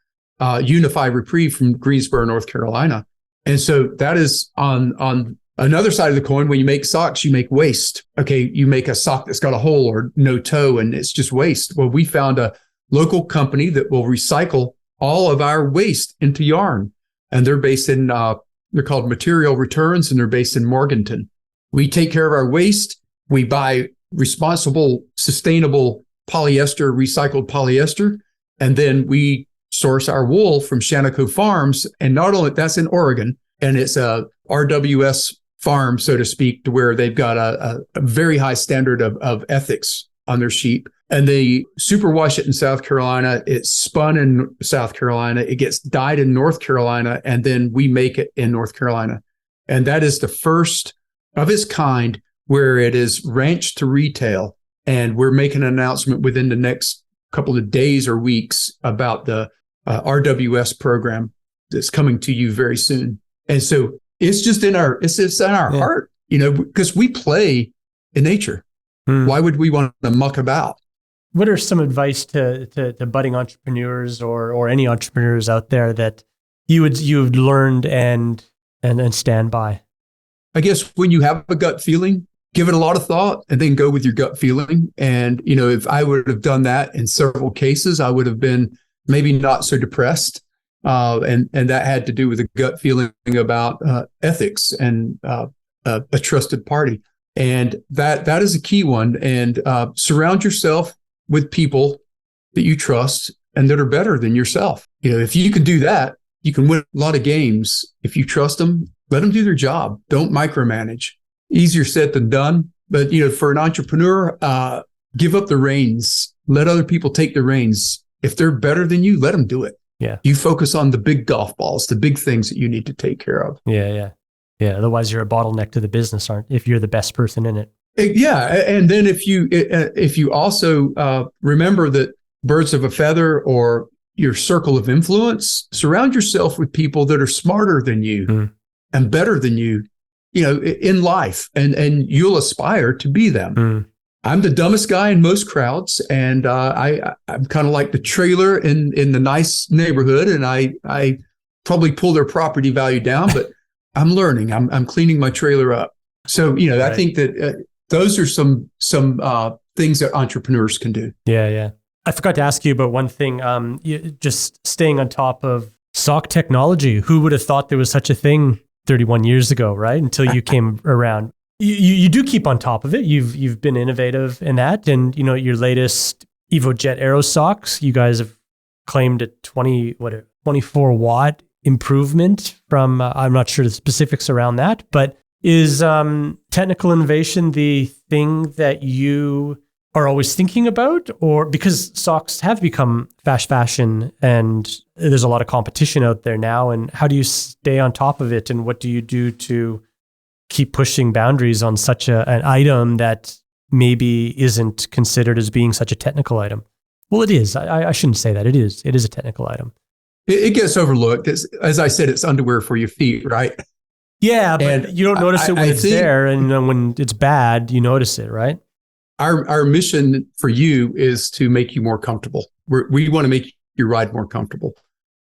A: Unify Reprieve from Greensboro, North Carolina. And so that is on another side of the coin. When you make socks, you make waste. Okay, you make a sock that's got a hole or no toe and it's just waste. Well, we found a local company that will recycle all of our waste into yarn. And they're based in, they're called Material Returns, and they're based in Morganton. We take care of our waste. We buy responsible, sustainable polyester, recycled polyester. And then we source our wool from Shannaco Farms. And not only that's in Oregon, and it's a RWS farm, so to speak, to where they've got a very high standard of ethics on their sheep. And they superwash it in South Carolina. It's spun in South Carolina. It gets dyed in North Carolina, and then we make it in North Carolina. And that is the first of its kind where it is ranch to retail. And we're making an announcement within the next couple of days or weeks about the RWS program that's coming to you very soon. And so it's just in our heart, because we play in nature. Why would we want to muck about?
C: What are some advice to budding entrepreneurs or any entrepreneurs out there that you've learned and stand by?
A: I guess when you have a gut feeling, give it a lot of thought and then go with your gut feeling. And, if I would have done that in several cases, I would have been maybe not so depressed. And that had to do with a gut feeling about ethics and a trusted party. And that is a key one. And surround yourself with people that you trust and that are better than yourself. If you can do that, you can win a lot of games. If you trust them, let them do their job. Don't micromanage. Easier said than done. But, for an entrepreneur, give up the reins. Let other people take the reins. If they're better than you, let them do it.
C: Yeah.
A: You focus on the big golf balls, the big things that you need to take care of.
C: Yeah. Otherwise, you're a bottleneck to the business, if you're the best person in it.
A: Yeah. And then if you also remember that birds of a feather or your circle of influence, surround yourself with people that are smarter than you and better than you, in life, and you'll aspire to be them. I'm the dumbest guy in most crowds, and I'm kind of like the trailer in the nice neighborhood, and I probably pull their property value down, but I'm learning. I'm cleaning my trailer up. So, right. I think that those are some things that entrepreneurs can do.
C: Yeah. I forgot to ask you about one thing. Just staying on top of sock technology. Who would have thought there was such a thing 31 years ago, right? Until you came around. You do keep on top of it. You've been innovative in that, and your latest EvoJet Aero socks. You guys have claimed a 24 watt improvement from. I'm not sure the specifics around that, but is technical innovation the thing that you are always thinking about, or because socks have become fast fashion and there's a lot of competition out there now, and how do you stay on top of it, and what do you do to keep pushing boundaries on such an item that maybe isn't considered as being such a technical item? Well, it is. I shouldn't say that. It is a technical item.
A: It gets overlooked. As I said, it's underwear for your feet, right?
C: Yeah, but you don't notice it when it's there, and when it's bad, you notice it, right?
A: Our mission for you is to make you more comfortable. We want to make your ride more comfortable.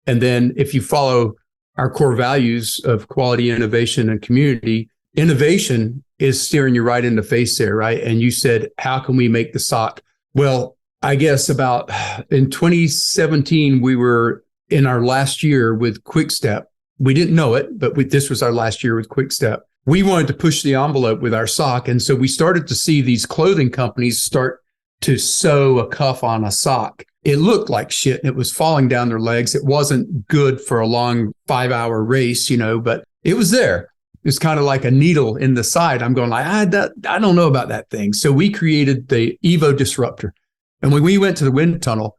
A: And then if you follow our core values of quality, innovation, and community, innovation is staring you right in the face there, right? And you said, how can we make the sock? Well, I guess about in 2017, we were in our last year with Quickstep. We didn't know it, but this was our last year with Quickstep. We wanted to push the envelope with our sock. And so we started to see these clothing companies start to sew a cuff on a sock. It looked like shit. It was falling down their legs. It wasn't good for a long 5-hour race, but it was there. It's kind of like a needle in the side. I'm going like, I don't know about that thing. So we created the Evo Disruptor. And when we went to the wind tunnel,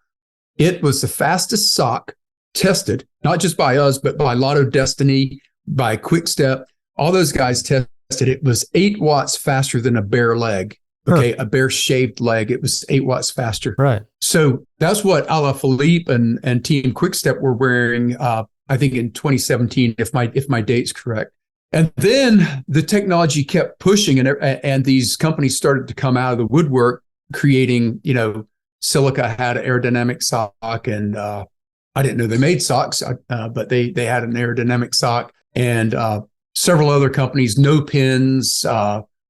A: it was the fastest sock tested, not just by us, but by Lotto Destiny, by Quick Step. All those guys tested. It was 8 watts faster than a bare leg. Okay, a bare shaved leg. It was 8 watts faster.
B: Right.
A: So that's what Alaphilippe and Team Quick Step were wearing, I think in 2017, if my date's correct. And then the technology kept pushing, and these companies started to come out of the woodwork, creating, Silica had an aerodynamic sock, and I didn't know they made socks, but they had an aerodynamic sock, and several other companies, No Pins,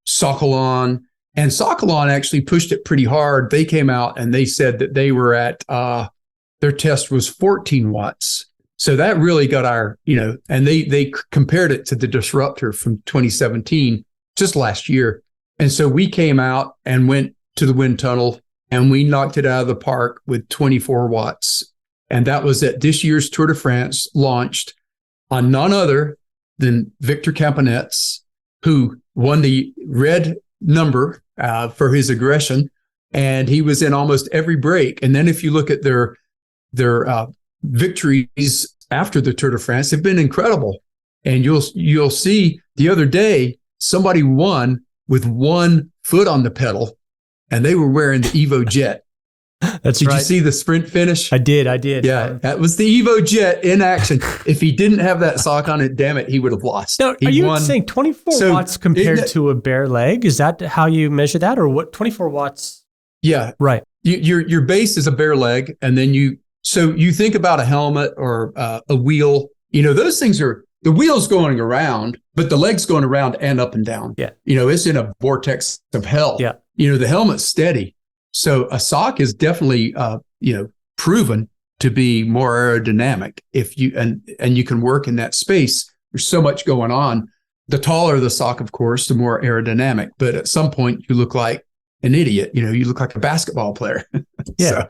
A: Saucony, and Saucony actually pushed it pretty hard. They came out and they said that they were at their test was 14 watts. So that really got our, and they compared it to the Disruptor from 2017, just last year. And so we came out and went to the wind tunnel and we knocked it out of the park with 24 watts. And that was at this year's Tour de France, launched on none other than Victor Campanets, who won the red number for his aggression. And he was in almost every break. And then if you look at their victories after the Tour de France, they've been incredible. And you'll see the other day, somebody won with one foot on the pedal, and they were wearing the Evo Jet.
C: Did you
A: see the sprint finish?
C: I did.
A: Yeah, that was the Evo Jet in action. If he didn't have that sock on it, damn it, he would have lost.
C: Now, are you saying 24 watts compared to a bare leg? Is that how you measure that, or what? 24 watts?
A: Yeah,
C: right.
A: Your base is a bare leg, and then you think about a helmet or a wheel. Those things are, the wheel's going around, but the leg's going around and up and down.
C: Yeah.
A: It's in a vortex of hell.
C: Yeah.
A: The helmet's steady. So a sock is definitely, proven to be more aerodynamic if you, and you can work in that space. There's so much going on. The taller the sock, of course, the more aerodynamic, but at some point you look like an idiot. You look like a basketball player.
C: Yeah.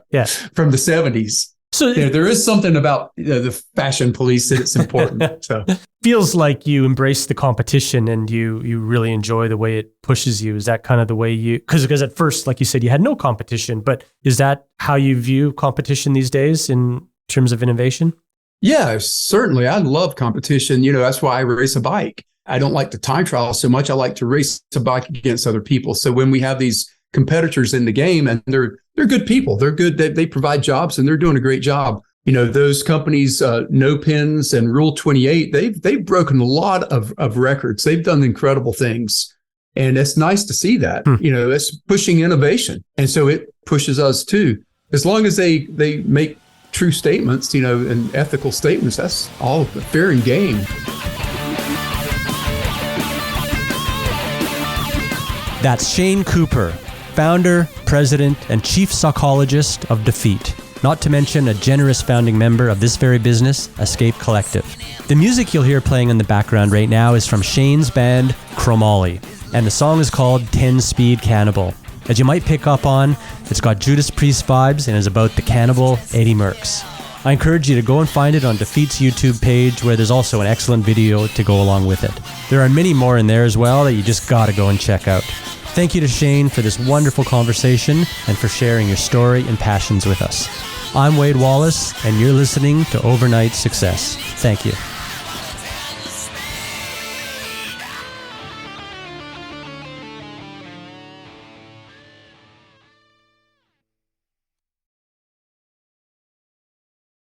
A: From the 70s. So there is something about the fashion police that it's important. So
C: feels like you embrace the competition and you really enjoy the way it pushes you. Is that kind of the way because at first, like you said, you had no competition, but is that how you view competition these days in terms of innovation?
A: Yeah, certainly. I love competition. That's why I race a bike. I don't like the time trial so much. I like to race a bike against other people. So when we have these competitors in the game, and they're good people, they're good. They provide jobs, and they're doing a great job. Those companies, No Pins and Rule 28, they've broken a lot of records. They've done incredible things, and it's nice to see that. It's pushing innovation, and so it pushes us too. As long as they make true statements, and ethical statements, that's all fair and game.
B: That's Shane Cooper, founder, president, and chief psychologist of DeFeet, not to mention a generous founding member of this very business, Escape Collective. The music you'll hear playing in the background right now is from Shane's band, Chromoly, and the song is called 10-Speed Cannibal. As you might pick up on, it's got Judas Priest vibes and is about the cannibal Eddie Merckx. I encourage you to go and find it on DeFeet's YouTube page, where there's also an excellent video to go along with it. There are many more in there as well that you just gotta go and check out. Thank you to Shane for this wonderful conversation and for sharing your story and passions with us. I'm Wade Wallace, and you're listening to Overnight Success. Thank you.